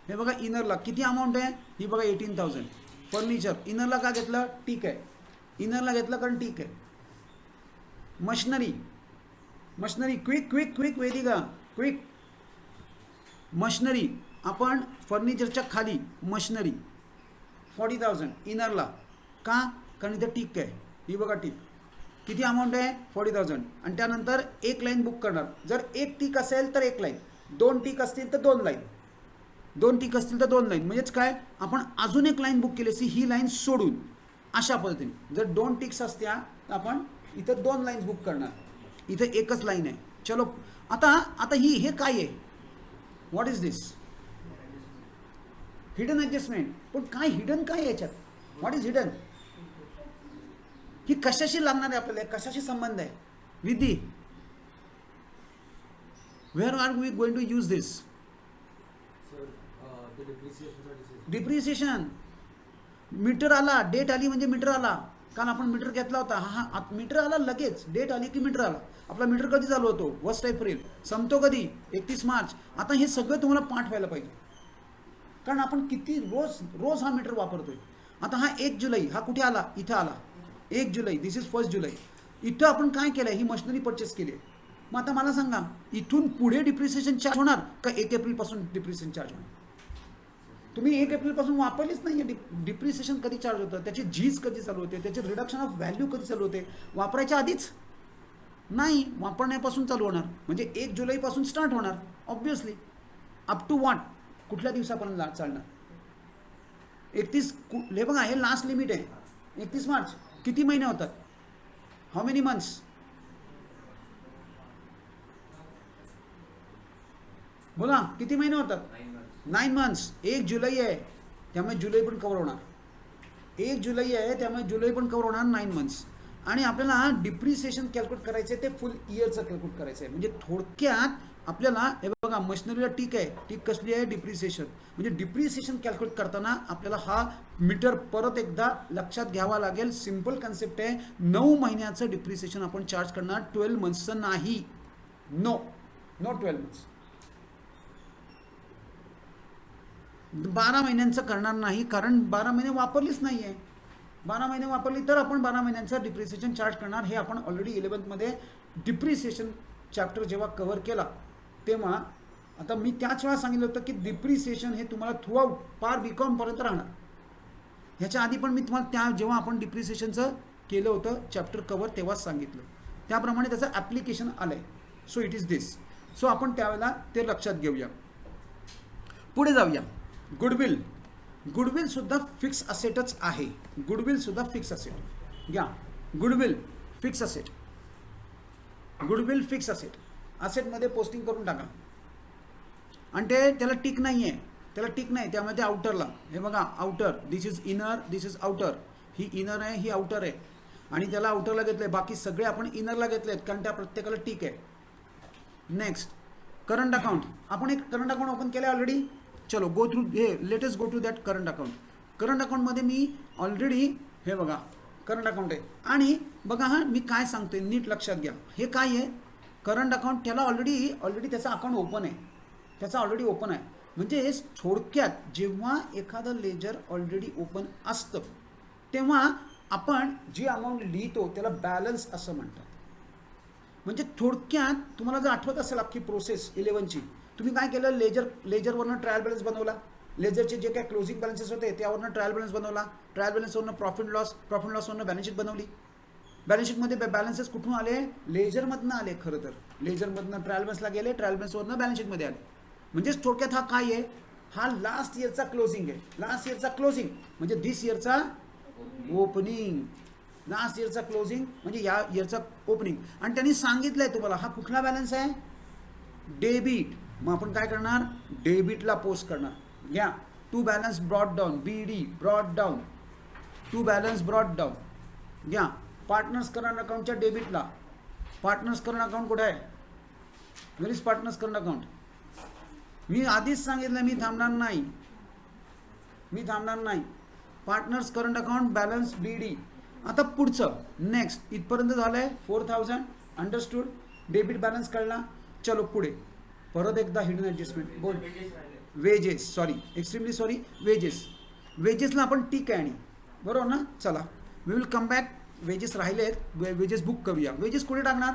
A: हे बघा इनरला किती अमाऊंट आहे? ही बघा 18,000. फर्निचर इनरला का घेतलं? ठीक आहे, इनरला घेतलं कारण ठीक आहे. Machinery quick Vedika quick. Machinery आपण फर्निचरच्या खाली मशनरी 40,000 इनरला. का? कारण इथं टिक आहे. ही बघा टिक किती अमाऊंट आहे? 40,000. आणि त्यानंतर एक लाईन बुक करणार. जर एक टिक असेल तर एक लाईन, 2 टिक असतील तर 2 लाईन, 2 टिक असतील तर 2 लाईन. म्हणजेच काय? आपण अजून एक लाईन बुक केली असती ही लाईन सोडून. अशा पद्धतीने जर 2 टिक्स असत्या तर आपण इथं 2 लाईन्स बुक करणार. इथं एकच लाईन आहे. चलो आता हे काय आहे? What is this? Hidden adjustment. पण काय हिडन काय आहे याच्यात? What is hidden? ही कशाशी लागणार आहे आपल्याला? कशाशी संबंध आहे? Vidhi, where are we going to use this? Depreciation. Meter आला, डेट आली म्हणजे मीटर आला. कारण आपण मीटर घेतला होता, हा मीटर आला लगेच, डेट आली की मीटर आला. आपला मीटर कधी चालू होतो? 1 एप्रिल. संपतो कधी? 31 मार्च. आता हे सगळं तुम्हाला पाठ व्हायला पाहिजे, कारण आपण किती रोज हा मीटर वापरतोय. आता हा 1 जुलै हा कुठे आला? इथं आला. 1 जुलै, दिस इज 1 जुलै. इथं आपण काय केलं? ही मशिनरी परचेस केली. मग आता मला सांगा, इथून पुढे डिप्रिसिएशन चार्ज होणार का 1 एप्रिलपासून डिप्रिसिएशन चार्ज होणार? तुम्ही 1 एप्रिलपासून वापरलीच नाही आहे. डिप्रिसिएशन कधी चार्ज होतं? त्याची झीज कधी चालू होते? त्याचे रिडक्शन ऑफ व्हॅल्यू कधी चालू होते? वापरायच्या आधीच नाही, वापरण्यापासून चालू होणार. म्हणजे 1 जुलैपासून स्टार्ट होणार ऑब्व्हियसली. Up to what? कुठल्या दिवसापर्यंत चालणार? 31. हे बघा, हे लास्ट लिमिट आहे 31 मार्च. किती महिने होतात? How many months? बोला, किती महिने होतात? 9 मंथ्स. 1 जुलै आहे त्यामुळे जुलै पण कव्हर होणार. 1 जुलै आहे त्यामुळे जुलै पण कव्हर होणार. 9 मंथ्स. आणि आपल्याला डिप्रिसिएशन कॅल्क्युलेट करायचं आहे, ते फुल इयरचं कॅल्क्युलेट करायचं आहे. म्हणजे थोडक्यात आपल्याला हे बघा, मशिनरीला टिक आहे. टिक कसली आहे? डिप्रिसिएशन. म्हणजे डिप्रिसिएशन कॅल्क्युलेट करताना आपल्याला हा मीटर परत एकदा लक्षात घ्यावा लागेल. सिम्पल कन्सेप्ट आहे. 9 महिन्याचं डिप्रिसिएशन आपण चार्ज करणार, 12 मंथ्सचं नाही. No 12 months. 12 महिन्यांचं करणार नाही, कारण 12 महिने वापरलीच नाही आहे. 12 महिने वापरली तर आपण 12 महिन्यांचं डिप्रिसिएशन चार्ज करणार. हे आपण ऑलरेडी 11th डिप्रिसिएशन चॅप्टर जेव्हा कव्हर केला तेव्हा, आता मी त्याच वेळा सांगितलं होतं की डिप्रिसिएशन हे तुम्हाला थ्रूआउट पार BCom पर्यंत राहणार. ह्याच्या आधी पण मी तुम्हाला जेव्हा आपण डिप्रिसिएशनचं केलं होतं चॅप्टर कव्हर तेव्हाच सांगितलं. त्याप्रमाणे त्याचं ॲप्लिकेशन आलं आहे. So it is this. So आपण त्यावेळेला ते लक्षात घेऊया. पुढे जाऊया. गुडविल सुद्धा फिक्स असेटच आहे. गुडविल सुद्धा फिक्स असेट घ्या. Goodwill fix asset. Goodwill fix asset. असेटमध्ये पोस्टिंग करून टाका. आणि त्याला टिक नाही आहे, त्याला टिक नाही, त्यामुळे ते आउटरला. हे बघा, outer. This is inner, this is outer. He inner आहे, ही आउटर आहे. आणि त्याला आउटरला घेतलं आहे. बाकी सगळे आपण इनरला घेतले आहेत, कारण त्या प्रत्येकाला टिक आहे. Next, current account. आपण एक करंट अकाउंट ओपन केलं आहे ऑलरेडी. चलो गो थ्रू हे, latest go to that current account. Current अकाउंटमध्ये मी ऑलरेडी हे बघा करंट अकाउंट आहे. आणि बघा, हा मी काय सांगतोय नीट लक्षात घ्या. हे काय आहे? Current account. त्याला ऑलरेडी त्याचं अकाउंट ओपन आहे. त्याचा ऑलरेडी ओपन आहे. म्हणजे थोडक्यात जेव्हा एखादं लेजर ऑलरेडी ओपन असतं तेव्हा आपण जी अमाऊंट लिहितो त्याला बॅलन्स असं म्हणतात. म्हणजे थोडक्यात तुम्हाला जर आठवत असेल अख्खी प्रोसेस 11ची, तुम्ही काय केलं? लेजरवरनं ट्रायल बॅलन्स बनवला. लेजरचे जे काय क्लोजिंग बॅलन्सेस होते त्यावरनं ट्रायल बॅलन्स बनवला. ट्रायल बॅलन्सवरनं प्रॉफिट लॉसवरनं बॅलन्स शीट बनवली. बॅलन्स शीटमध्ये बॅलन्सेस कुठून आले? लेजरमधनं आले. खरं तर लेजरमधनं ट्रायल बॅलन्सला गेले, ट्रायल बॅलन्सवरनं बॅलन्स शीटमध्ये आले. म्हणजेच थोडक्यात हा काय आहे? हा लास्ट इयरचा क्लोजिंग आहे. लास्ट इयरचा क्लोजिंग म्हणजे दिस इयरचा ओपनिंग. लास्ट इयरचा क्लोजिंग म्हणजे या इयरचा ओपनिंग. आणि त्यांनी सांगितलं आहे तुम्हाला हा कुठला बॅलन्स आहे? डेबिट. मग आपण काय करणार? डेबिटला पोस्ट करणार. घ्या, to balance brought down, BD brought down. To balance brought down घ्या. पार्टनर्स करंट अकाउंटच्या डेबिटला. पार्टनर्स करंट अकाउंट कुठे आहे? Where is partners current account? मी आधीच सांगितलं मी थांबणार नाही. Partners current account balance BD. आता पुढचं नेक्स्ट इथपर्यंत झालं आहे. 4000 अंडरस्टूड. डेबिट बॅलन्स कळला. चलो पुढे परत एकदा हिडन ॲडजस्टमेंट. बोल. वेजेस. Sorry, extremely sorry. वेजेसला आपण टिक आहे आणि बरोबर ना. चला, we will come back. Wages राहिले आहेत, वेजेस बुक करूया. वेजेस कुठे टाकणार?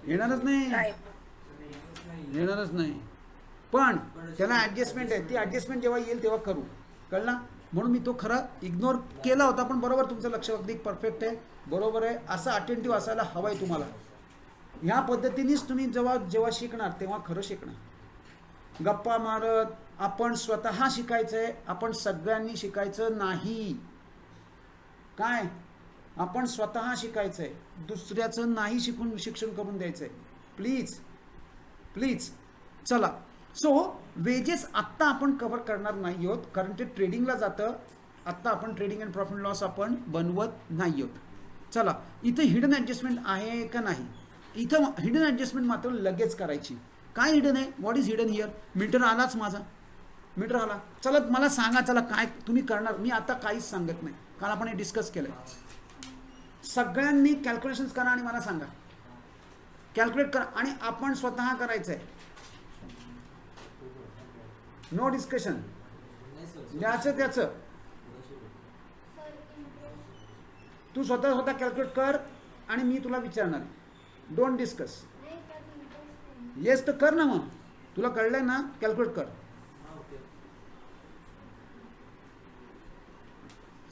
A: येणारच नाही. पण त्याला ॲडजस्टमेंट आहे. ती ॲडजस्टमेंट जेव्हा येईल तेव्हा करू. कळला? म्हणून मी तो खरा इग्नोर केला होता. पण बरोबर, तुमचं लक्ष अगदी परफेक्ट आहे. बरोबर आहे. असं अटेंटिव्ह असायला हवं आहे तुम्हाला. ह्या पद्धतीनेच तुम्ही जेव्हा शिकणार तेव्हा खरं शिकणार. गप्पा मारत आपण स्वतः शिकायचं आहे. आपण सगळ्यांनी शिकायचं नाही. काय? आपण स्वतः शिकायचं आहे. दुसऱ्याचं नाही शिक्षण करून द्यायचं आहे. प्लीज. चला. सो वेजेस आत्ता आपण कव्हर करणार नाही आहोत, कारण ते ट्रेडिंगला जातं. आत्ता आपण ट्रेडिंग अँड प्रॉफिट लॉस आपण बनवत नाही आहोत. चला, इथं हिडन ॲडजस्टमेंट आहे का नाही? इथं हिडन ॲडजस्टमेंट मात्र लगेच करायची. काय हिडन आहे? What is hidden here? Meter आलाच माझा, मीटर आला. चला मला सांगा, चला काय तुम्ही करणार? मी आता काहीच सांगत नाही, काल आपण हे डिस्कस केलं. सगळ्यांनी कॅल्क्युलेशन्स करा आणि मला सांगा. कॅल्क्युलेट करा आणि आपण स्वतः करायचं आहे. नो डिस्कशन, ज्याचं त्याचं तू स्वतः कॅल्क्युलेट कर आणि मी तुला विचारणार. Don't discuss. येस तर कर ना, मग तुला कळलंय ना, कॅल्क्युलेट कर.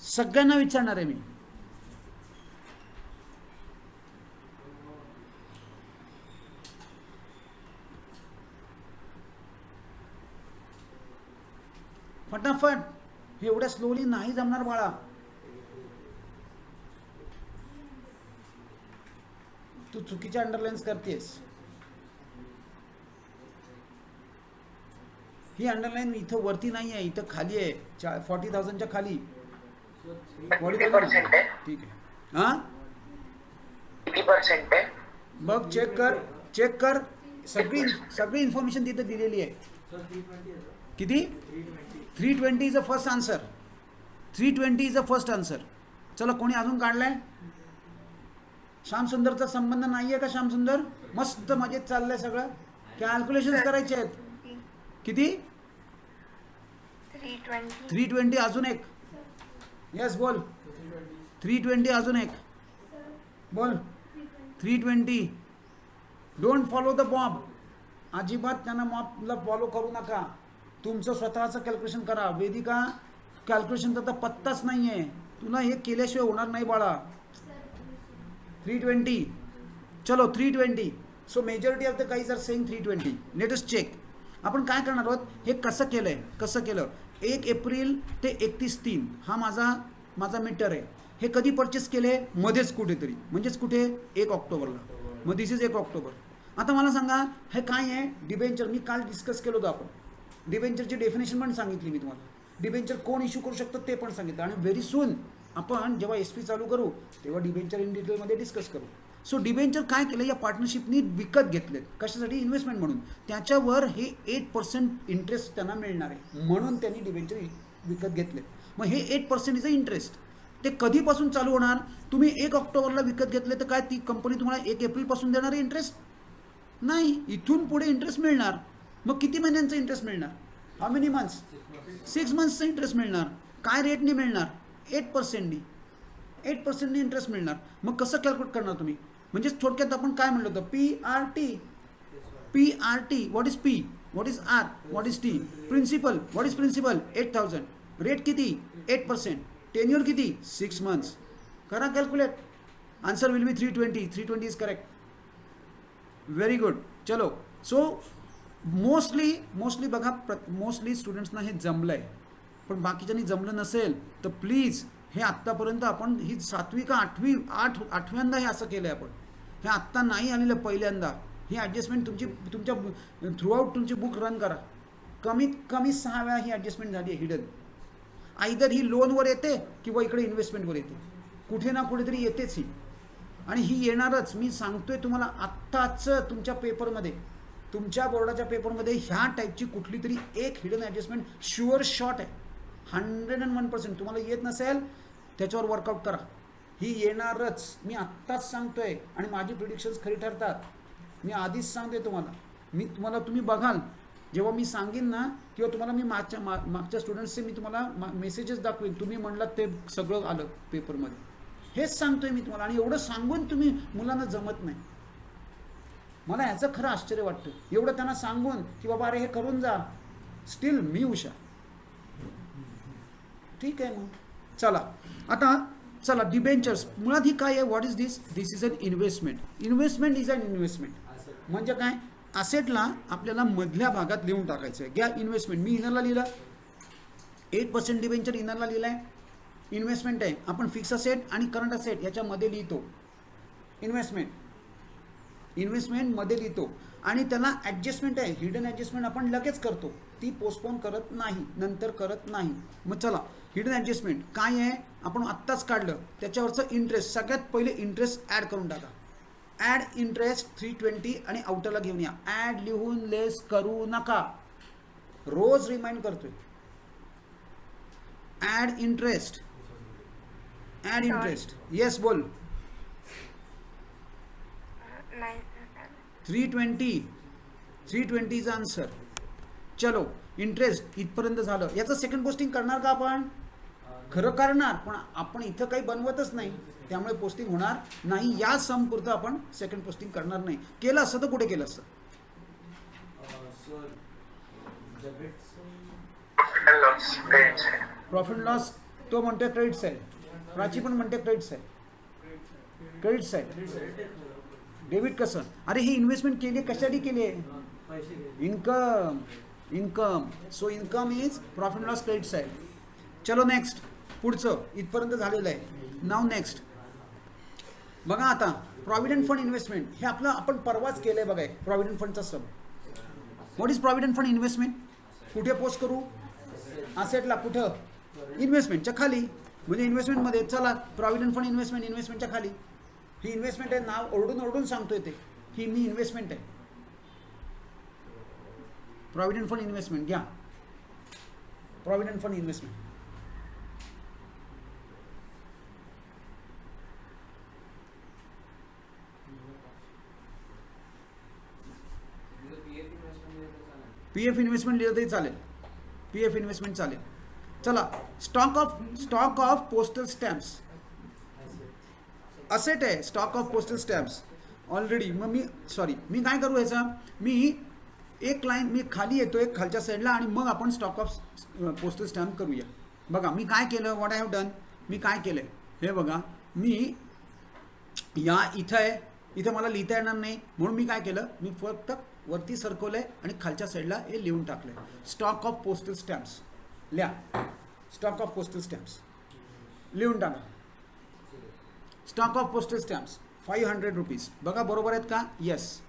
A: सगळ्यांना विचारणार आहे मी. फटाफट. हे एवढ्या स्लोली नाही जमणार बाळा. तू चुकीच्या अंडरलाईन्स करतेस. ही अंडरलाईन इथं वरती नाही आहे, इथं खाली आहे. 40,000च्या खाली. ठीक आहे. हा
B: किती पर्सेंट आहे?
A: बघ, चेक कर. सगळी इन्फॉर्मेशन तिथं दिलेली आहे. किती? 320 is a first answer. 320 is a first answer. चला, कोणी अजून काढलाय? श्याम सुंदरचा संबंध नाहीये का? श्याम सुंदर मस्त मजेत चाललंय सगळं. कॅल्क्युलेशन करायचे आहेत. किती? 320. अजून एक. येस बोल. 320 अजून एक बोल. 320. Don't follow the mob. अजिबात त्यांना मॉबला फॉलो करू नका. तुमचं स्वतःचं कॅल्क्युलेशन करा. वेदिका, कॅल्क्युलेशनचा तर पत्ताच नाही आहे. तुला हे केल्याशिवाय होणार नाही बाळा. 320. चलो 320. So majority of the guys are saying 320. Let us check. आपण काय करणार आहोत? हे कसं केलं? 1 एप्रिल ते 31/3 हा माझा मीटर आहे. हे कधी परचेस केले? मध्येच कुठेतरी, म्हणजेच कुठे? 1 ऑक्टोबरला. मग दिस इज 1 ऑक्टोबर. आता मला सांगा, हे काय आहे? डिबेंचर. मी काल डिस्कस केलं होतं आपण. डिबेंचरची डेफिनेशन पण सांगितली मी तुम्हाला. डिबेंचर कोण इश्यू करू शकतो ते पण सांगितलं. आणि व्हेरी सून आपण जेव्हा SP चालू करू तेव्हा डिबेंचर इन डिटेलमध्ये डिस्कस करू. सो डिबेंचर काय केलं? या पार्टनरशिपनी विकत घेतलेत. कशासाठी? इन्व्हेस्टमेंट म्हणून. त्याच्यावर हे 8% इंटरेस्ट त्यांना मिळणार आहे, म्हणून त्यांनी डिबेंचर विकत घेतले. मग हे 8% इज अ इंटरेस्ट. ते कधीपासून चालू होणार? तुम्ही 1 ऑक्टोबरला विकत घेतले तर काय ती कंपनी तुम्हाला 1 एप्रिलपासून देणार आहे इंटरेस्ट? नाही, इथून पुढे इंटरेस्ट मिळणार. मग किती महिन्यांचा इंटरेस्ट मिळणार? How many months? 6 मंथ्सचा इंटरेस्ट मिळणार. काय रेटनी मिळणार? 8%नी. 8%नी इंटरेस्ट मिळणार. मग कसं कॅल्क्युलेट करणार तुम्ही? म्हणजे थोडक्यात आपण काय म्हणलं होतं? PRT. What is P? What is R? What is T? Principal. What is principal? 8,000. Rate किती? 8%. टेन्युअर किती? 6 मंथ्स. करा calculate. Answer will be 320. 320 is correct. Very good. चलो. सो मोस्टली बघा, मोस्टली स्टुडंट्सना हे जमलं आहे. पण बाकीच्यांनी जमलं नसेल तर प्लीज, हे आत्तापर्यंत आपण ही 7वी का 8व्यांदा हे असं केलं आहे आपण. हे आत्ता नाही आलेलं पहिल्यांदा. ही ॲडजस्टमेंट तुमच्या थ्रूआउट तुमची बुक रन करा. कमीत कमी 6 वेळा ही ॲडजस्टमेंट झाली आहे हिडन. आयदर ही लोनवर येते किंवा इकडे इन्व्हेस्टमेंटवर येते. कुठे ना कुठेतरी येतेच ही. आणि ही येणारच. मी सांगतोय तुम्हाला आत्ताच तुमच्या पेपरमध्ये, तुमच्या बोर्डाच्या पेपरमध्ये ह्या टाईपची कुठली तरी एक हिडन ॲडजस्टमेंट शुअर शॉट आहे. 101%. तुम्हाला येत नसेल त्याच्यावर वर्कआउट करा. ही येणारच. मी आत्ताच सांगतोय आणि माझी प्रिडिक्शन्स खरी ठरतात. मी आधीच सांगतोय तुम्हाला. तुम्ही बघाल जेव्हा मी सांगेन ना, किंवा तुम्हाला मी मागच्या स्टुडंट्सचे मी तुम्हाला मेसेजेस दाखवेन, तुम्ही म्हणलात ते सगळं आलं पेपरमध्ये. हेच सांगतोय मी तुम्हाला. आणि एवढं सांगून तुम्ही मुलांना जमत नाही. मला ह्याचं खरं आश्चर्य वाटतं. एवढं त्यांना सांगून की बाबा अरे हे करून जा, स्टील मी हुशार. ठीक आहे. मग चला डिबेंचर्स. मुळात ही काय आहे? What is this? This is an investment. Investment is an investment. म्हणजे काय? असेटला आपल्याला मधल्या भागात लिहून टाकायचं आहे. घ्या इन्व्हेस्टमेंट. मी इनरला लिहिलं. 8% डिबेंचर इनरला लिहिलं आहे. इन्व्हेस्टमेंट आहे. आपण फिक्स असेट आणि करंट असेट याच्यामध्ये लिहितो. इन्व्हेस्टमेंटमध्ये लिहितो. आणि त्याला ॲडजस्टमेंट आहे. हिडन ॲडजस्टमेंट आपण लगेच करतो. ती पोस्टपोन करत नाही, नंतर करत नाही. मग चला, हिडन ॲडजस्टमेंट काय आहे? आपण आत्ताच काढलं. त्याच्यावरचं इंटरेस्ट. सगळ्यात पहिले इंटरेस्ट ॲड करून टाका. ॲड इंटरेस्ट 320 आणि आउटरला घेऊन या. ॲड लिहून लेस करू नका, रोज रिमाइंड करतोय. Add interest, add interest. Yes बोल. 320 इज आन्सर. चलो इंटरेस्ट इथपर्यंत झालं. याचं सेकंड पोस्टिंग करणार का आपण? खरं करणार, पण आपण इथं काही बनवतच नाही, त्यामुळे पोस्टिंग होणार नाही. या सम पुरतं आपण सेकंड पोस्टिंग करणार नाही. केलं असतं तर कुठे केलं असतं? प्रॉफिट लॉस तो म्हणतोय क्रेडिट्स आहे, प्राची पण म्हणते क्रेडिट्स आहे. क्रेडिट्स आहे. डेबिट कसं? अरे हे इन्व्हेस्टमेंट केली कशासाठी केली आहे? Income. Income. So income is profit loss credits आहे. चलो नेक्स्ट. पुढचं इथपर्यंत झालेलं आहे. नाव नेक्स्ट बघा. आता प्रॉव्हिडंट फंड इन्व्हेस्टमेंट हे आपलं आपण परवाच केलंय बघा. प्रॉव्हिडंट फंडचा सब. What is provident fund investment? कुठे पोस्ट करू? असेटला. कुठं? इन्व्हेस्टमेंटच्या खाली. म्हणजे इन्व्हेस्टमेंटमध्ये चला प्रॉव्हिडंट फंड इन्व्हेस्टमेंट, इन्व्हेस्टमेंटच्या खाली. ही इन्व्हेस्टमेंट आहे. नाव ओरडून ओरडून सांगतोय ते ही मी इन्व्हेस्टमेंट आहे. प्रॉव्हिडंट फंड इन्व्हेस्टमेंट घ्या. Provident fund investment. PF investment लिहिलं तरी चालेल. पीएफ इन्व्हेस्टमेंट चालेल. चला stock of postal stamps. Asset आहे stock of postal stamps already. मग मी काय करू ह्याचा? मी एक लाईन मी खाली येतोय खालच्या साईडला आणि मग आपण स्टॉक ऑफ पोस्टल स्टॅम्प करूया. बघा मी काय केलं. What I have done. मी काय केलंय हे बघा. मी या इथं आहे, इथं मला लिहिता येणार नाही म्हणून मी काय केलं, मी फक्त वरती सरकवलंय आणि खालच्या साईडला हे लिहून टाकलंय. स्टॉक ऑफ पोस्टल स्टॅम्प्स लिहा. स्टॉक ऑफ पोस्टल स्टॅम्प्स लिहून टाका. Stock of postal stamps 500 rupees. बघा बरोबर आहेत का? येस.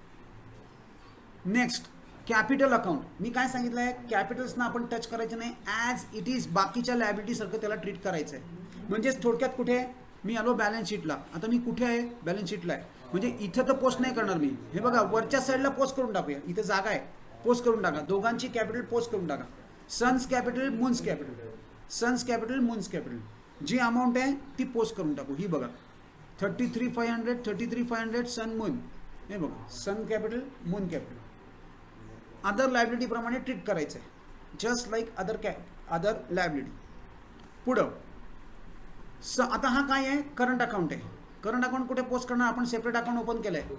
A: Next capital account. मी काय सांगितलं आहे, कॅपिटल्सना आपण टच करायचं नाही. ॲज इट इज बाकीच्या लायबिलिटीसारखं त्याला ट्रीट करायचं आहे. म्हणजेच थोडक्यात कुठे मी आलो बॅलन्स शीटला. आता मी कुठे आहे? बॅलन्स शीटला आहे. म्हणजे इथं तर पोस्ट नाही करणार मी. हे बघा वरच्या साईडला पोस्ट करून टाकूया. इथं जागा आहे, पोस्ट करून टाका. दोघांची कॅपिटल पोस्ट करून टाका. Sun's capital, Moon's capital. Sun's capital, Moon's capital. जी अमाऊंट आहे ती पोस्ट करून टाकू. ही बघा 33,500, 33,500 सन मून. हे बघा Sun capital, Moon capital. Other liability प्रमाणे ट्रीट करायचं आहे. Just like other liability. पुढं आता हा काय आहे? करंट अकाउंट आहे. करंट अकाउंट कुठे पोस्ट करणार आपण? सेपरेट अकाउंट ओपन केलं आहे.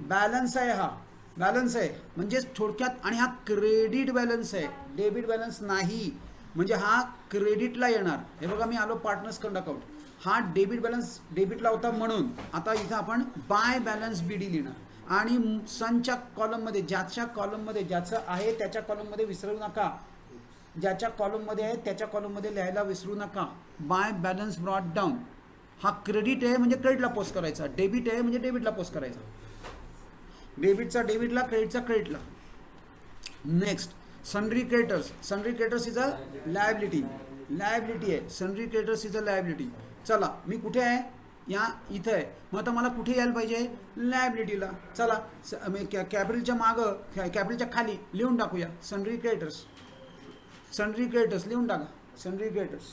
A: बॅलन्स आहे. हा बॅलन्स आहे म्हणजेच थोडक्यात. आणि हा क्रेडिट बॅलन्स आहे, डेबिट बॅलन्स नाही. म्हणजे हा क्रेडिटला येणार. हे बघा मी आलो पार्टनर्स करंट अकाउंट. हा डेबिट बॅलन्स डेबिटला होता म्हणून आता इथं आपण बाय बॅलन्स बी डी लिहिणार. आणि सनच्या कॉलममध्ये ज्याच्या कॉलममध्ये ज्याचं आहे त्याच्या कॉलममध्ये विसरू नका. ज्याच्या कॉलममध्ये आहे त्याच्या कॉलममध्ये लिहायला विसरू नका. By balance brought down. हा क्रेडिट आहे म्हणजे क्रेडिटला पोस्ट करायचा. डेबिट आहे म्हणजे डेबिटला पोस्ट करायचा. डेबिटचा डेबिटला, क्रेडिटचा क्रेडिटला. Next sundry creditors. Sundry creditors is a liability. Liability आहे. Sundry creditors is a liability. चला मी कुठे आहे? या इथं आहे. मग आता मला कुठे यायला पाहिजे? लायबिलिटीला. चला कॅपिटलच्या मागं, कॅपिटलच्या खाली लिहून टाकूया सन्ड्री क्रेडिटर्स. सन्ड्री क्रेडिटर्स लिहून टाका. Sundry creditors.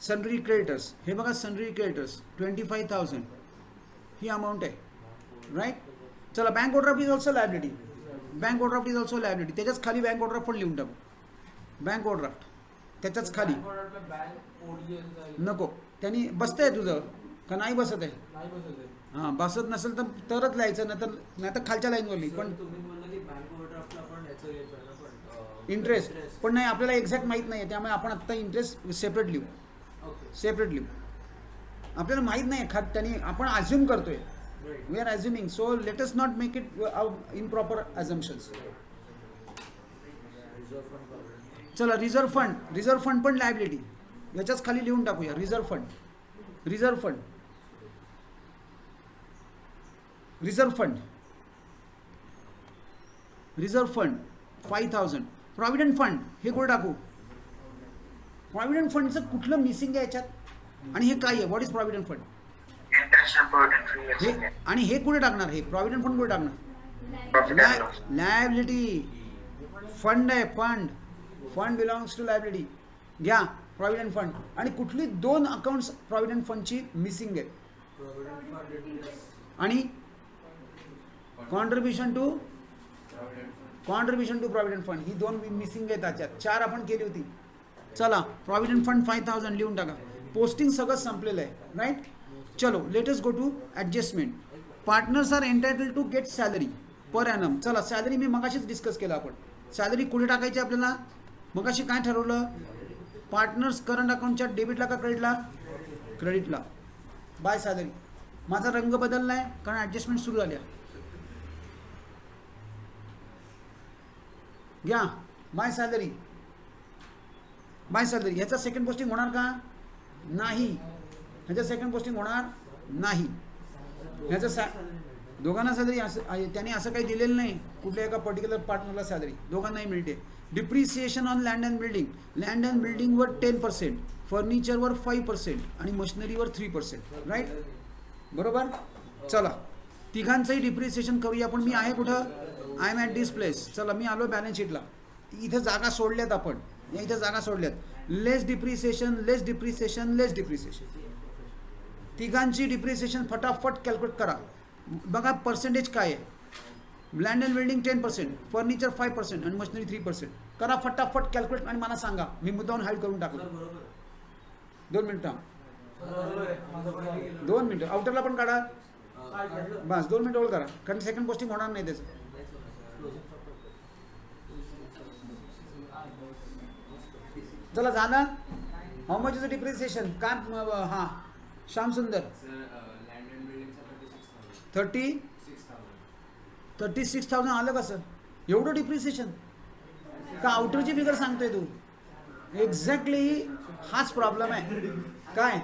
A: Sundry creditors. हे बघा सन्ड्री क्रेडिटर्स 25,000 ही अमाऊंट आहे. राईट. चला bank overdraft is also liability. Bank overdraft is also liability. त्याच्याच खाली बँक ओव्हरड्राफ्ट पण लिहून टाकू. बँक ओव्हरड्राफ्ट त्याच्याच खाली. नको त्यांनी बसतंय तुझं का नाही बसत आहे? हां बसत नसेल तर तरच लिहायचं, नाही तर खालच्या लाईनवर लिही. पण इंटरेस्ट पण नाही आपल्याला एक्झॅक्ट माहीत नाही आहे त्यामुळे आपण आत्ता इंटरेस्ट सेपरेट लिहू. सेपरेट लिहू. आपल्याला माहीत नाही खात त्यांनी आपण अज्युम करतोय. We are assuming. So let us not make it improper assumptions. चला रिझर्व्ह फंड. रिझर्व्ह फंड पण लायबिलिटी. याच्याच खाली लिहून टाकूया reserve fund. Reserve fund. Reserve fund. Reserve fund 5,000. Provident fund हे कुठे टाकू? प्रॉव्हिडंट फंडचं कुठलं मिसिंग आहे याच्यात? आणि हे काय आहे, what is provident fund?
B: Interest on provident fund
A: हे
B: मिसिंग आहे.
A: आणि हे कुठे टाकणार, हे प्रॉव्हिडंट फंड कुठे
B: प्रॉफिट अँड लॉस.
A: टाकणार? लायबिलिटी. फंड आहे, फंड बिलॉंग्स टू लायबिलिटी. घ्या प्रॉव्हिडंट फंड. आणि कुठली दोन अकाउंट्स प्रॉव्हिडंट फंडची मिसिंग आहेत? आणि कॉन्ट्रीब्युशन टू प्रॉव्हिडंट फंड, ही दोन मिसिंग आहेत. त्याच्यात 4 आपण केली होती. चला प्रॉव्हिडंट फंड 5000 लिहून टाका. पोस्टिंग सगळं संपलेलं आहे, राईट. चलो latest go to adjustment. Partners are entitle to get salary per annum. चला सॅलरी मी मगाशीच डिस्कस केलं आपण. सॅलरी कुठे टाकायची आपल्याला? मगाशी काय ठरवलं? पार्टनर्स करंट अकाउंटच्या डेबिटला का क्रेडिटला? क्रेडिटला. Bye salary. माझा रंग बदलला आहे कारण ॲडजस्टमेंट सुरू झाल्या. घ्या बाय सॅलरी. ह्याचा सेकंड पोस्टिंग होणार का? नाही. ह्याचं सेकंड पोस्टिंग होणार नाही. ह्याचं दोघांना सॅलरी त्यांनी असं काही दिलेलं नाही कुठल्या एका पर्टिक्युलर पार्टनरला सॅलरी. दोघांनाही मिळते. Depreciation on land and building. Land and बिल्डिंगवर 10%, फर्निचरवर 5% आणि मशिनरीवर 3%, राईट. बरोबर. चला तिघांचंही डिप्रिसिएशन करूया. पण मी आहे कुठं? I am at this place. चला मी आलो बॅलन्स शीटला. इथं जागा सोडल्यात आपण. इथं जागा सोडल्यात. लेस डिप्रिसिएशन. तिघांची डिप्रिसिएशन फटाफट कॅल्क्युलेट करा. बघा पर्सेंटेज काय आहे. लँड अँड बिल्डिंग 10%, फर्निचर 5% आणि मशिनरी 3%. करा फटाफट कॅल्क्युलेट आणि मला सांगा. मी मुद्दाहून हाईड करून टाकलो. 2 मिनिटं. 2 मिनिटं. आउटरला पण काढा. बस 2 मिनिटं होल्ड करा कारण सेकंड पोस्टिंग होणार नाही त्याचं. चला झालं. How much is the depreciation? का हां श्याम सुंदर? 36,000 आलं का सर? एवढं डिप्रिसिएशन का? आउटरची फिगर सांगतोय तू? एक्झॅक्टली हाच प्रॉब्लेम आहे. काय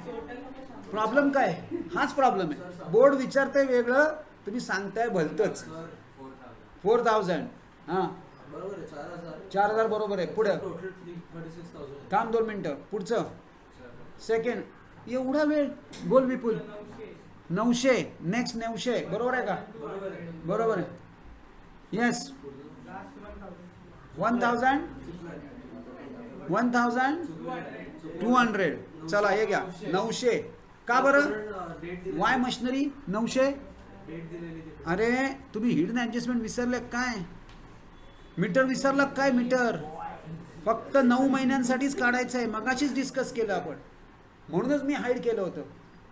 A: प्रॉब्लेम? काय हाच प्रॉब्लेम आहे. बोर्ड विचारतंय वेगळं, तुम्ही सांगताय भलतंच. 4,000. हां 4,000 बरोबर आहे. पुढं काम 2 मिनटं. पुढचं सेकंड. एवढा वेळ बोल विपुल. 900. नेक्स्ट 900. बरोबर आहे का? बरोबर आहे. येस 1,200. चला हे घ्या 900. का बरं? Y machinery 900. अरे तुम्ही हिडन ॲडजस्टमेंट विसरले काय? मीटर विसरला काय? मीटर फक्त 9 महिन्यांसाठीच काढायचं आहे. मगाशीच डिस्कस केलं आपण. म्हणूनच मी हाईड केलं होतं.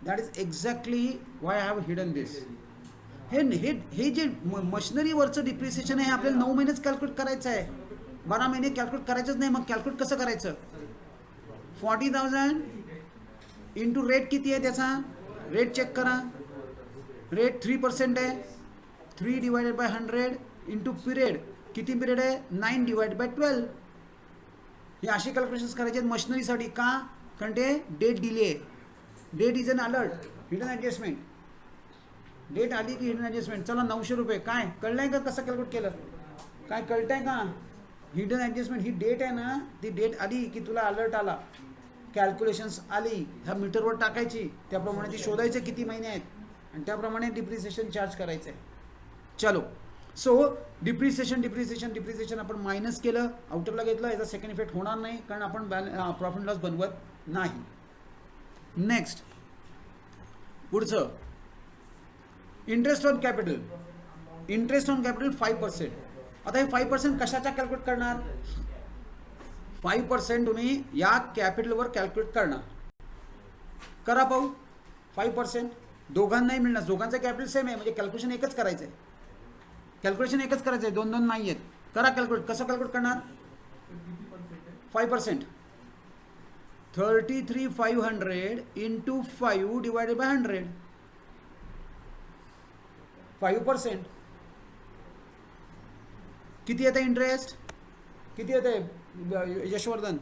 A: That is exactly why I have hidden this. हे जे मशिनरीवरचं डिप्रिसिएशन आहे हे आपल्याला 9 महिनेच कॅल्क्युलेट करायचं आहे. 12 महिने कॅल्क्युलेट करायचंच नाही. मग कॅल्क्युलेट कसं करायचं? 40,000 इंटू रेट किती आहे त्याचा? रेट चेक करा. रेट 3% आहे. 3 डिवायडेड बाय 100 इंटू पिरियड. किती पिरियड आहे? 9 डिवायडेड बाय 12. हे असे कॅल्क्युलेशन्स करायचे आहेत मशिनरीसाठी. का? कारण ते डेट दिली आहे. Date is an alert. Hidden adjustment. Date आली की हिडन ॲडजस्टमेंट. चला 900 रुपये. काय कळलं आहे का कसं कॅल्क्युलेट केलं? काय कळतं आहे का? हिडन ॲडजस्टमेंट ही डेट आहे ना, ती डेट आली की तुला अलर्ट आला, कॅल्क्युलेशन्स आली, ह्या मीटरवर टाकायची, त्याप्रमाणे ती शोधायचं किती महिने आहेत आणि त्याप्रमाणे डिप्रिसिएशन चार्ज करायचं आहे. चलो सो डिप्रिसिएशन आपण मायनस केलं, आउटरला घेतलं. याचा सेकंड इफेक्ट होणार नाही कारण आपण प्रॉफिट लॉस बनवत नाही. नेक्स्ट पुढचं इंटरेस्ट ऑन कॅपिटल. 5%. आता हे 5% कशाच्या कॅल्क्युलेट करणार? 5% तुम्ही या कॅपिटलवर कॅल्क्युलेट करणार. करा पाहू. 5% दोघांनाही मिळणार. दोघांचं कॅपिटल सेम आहे म्हणजे कॅल्क्युलेशन एकच करायचं आहे. 2 नाही आहेत. करा कॅल्क्युलेट. कसं कॅल्क्युलेट करणार? 5%. 33,500 इंटू 5 डिवायडेड बाय 100. 5%. किती येतं इंटरेस्ट? किती येतं यशवर्धन?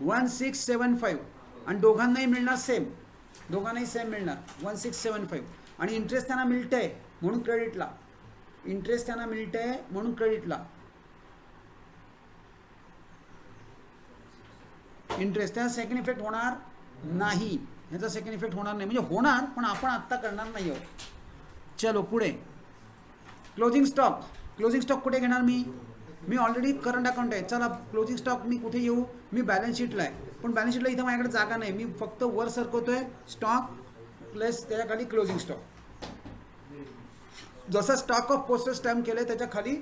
A: 1675. आणि दोघांनाही मिळणार सेम. दोघांनाही सेम मिळणार 1675. आणि इंटरेस्ट त्यांना मिळतंय म्हणून क्रेडिटला. इंटरेस्ट, त्याचा सेकंड इफेक्ट होणार नाही, ह्याचा सेकंड इफेक्ट होणार नाही, म्हणजे होणार पण आपण आत्ता करणार नाही आहोत. चलो पुढे क्लोजिंग स्टॉक. क्लोजिंग स्टॉक कुठे घेणार मी ऑलरेडी करंट अकाउंट आहे. चला क्लोजिंग स्टॉक मी कुठे येऊ, मी बॅलन्स शीटला आहे, पण बॅलन्स शीटला इथं माझ्याकडे जागा नाही, मी फक्त वर सरकवतोय स्टॉक प्लस त्याच्या खाली क्लोजिंग स्टॉक. जसं स्टॉक ऑफ पोस्टल स्टॅम्प केलं त्याच्या खाली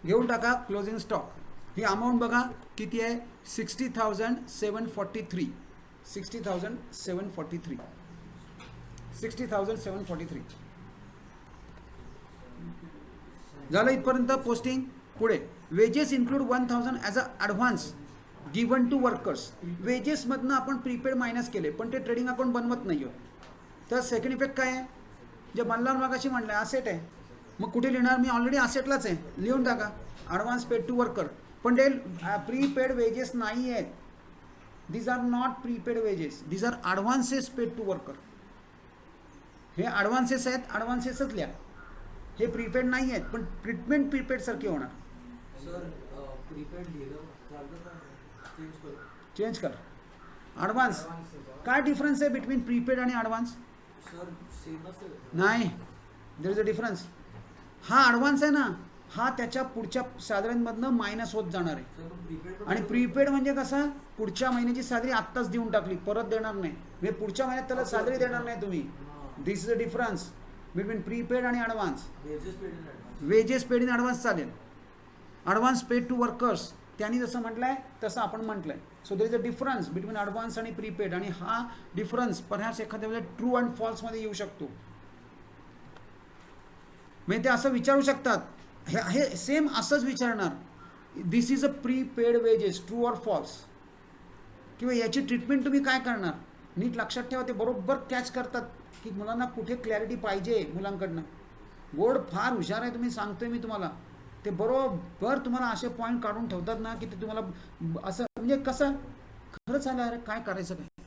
A: घेऊन टाका क्लोजिंग स्टॉक. ही अमाऊंट बघा किती आहे, 60,743. 60,743. 60,743 झालं इथपर्यंत पोस्टिंग. पुढे wages include 1,000 as a advance given to workers. वेजेसमधनं आपण प्रीपेड मायनस केले पण ते ट्रेडिंग अकाउंट बनवत नाही हो. तर सेकंड इफेक्ट काय आहे, जे मल्हार मागाशी म्हटलं असेट आहे, मग कुठे लिहिणार, मी ऑलरेडी असेटलाच आहे, लिहून टाका ॲडव्हान्स पेड टू वर्कर. पण ते प्रीपेड वेजेस नाही आहेत. These are not prepaid wages, these are advances paid to worker. हे ॲडव्हान्सेस आहेत, ॲडव्हान्सेसच लिहा. हे प्रीपेड नाही आहेत पण ट्रीटमेंट प्रीपेड सारखी होणार.
C: सर प्रीपेड लिहिलं चालतं का, चेंज करू?
A: चेंज कर. ॲडव्हान्स काय डिफरन्स आहे बिटवीन प्रीपेड आणि ॲडव्हान्स?
C: सर सेम असेल.
A: नाही, देर इज अ डिफरन्स. हा ॲडव्हान्स आहे ना, हा त्याच्या पुढच्या सॅलरीमधनं मायनस होत जाणार आहे.
C: सर प्रीपेड
A: आणि प्रीपेड म्हणजे कसं, पुढच्या महिन्याची सॅलरी आत्ताच देऊन टाकली, परत देणार नाही, म्हणजे पुढच्या महिन्यात त्याला सॅलरी देणार नाही तुम्ही. This is a difference between prepaid आणि advance.
C: Wages paid in advance.
A: Wages paid in advance चालेल. ॲडव्हान्स पेड टू वर्कर्स त्यांनी जसं म्हटलं आहे तसं आपण म्हटलं आहे. So there is a difference between advance आणि प्रीपेड. आणि हा डिफरन्स परहॅप्स एखाद्या वेळेला ट्रू अँड फॉल्समध्ये येऊ शकतो. म्हणजे ते असं विचारू शकतात, हे सेम असंच विचारणार, this is a prepaid wages true or false, किंवा याची ट्रीटमेंट तुम्ही काय करणार. नीट लक्षात ठेवा, ते बरोबर कॅच करतात की मुलांना कुठे क्लॅरिटी पाहिजे मुलांकडनं. बोर्ड फार हुशार आहे, तुम्ही सांगतोय मी तुम्हाला, ते बरोबर तुम्हाला असे पॉईंट काढून ठेवतात ना की ते तुम्हाला असं म्हणजे कसं खरंच आलं, अरे काय करायचं काय.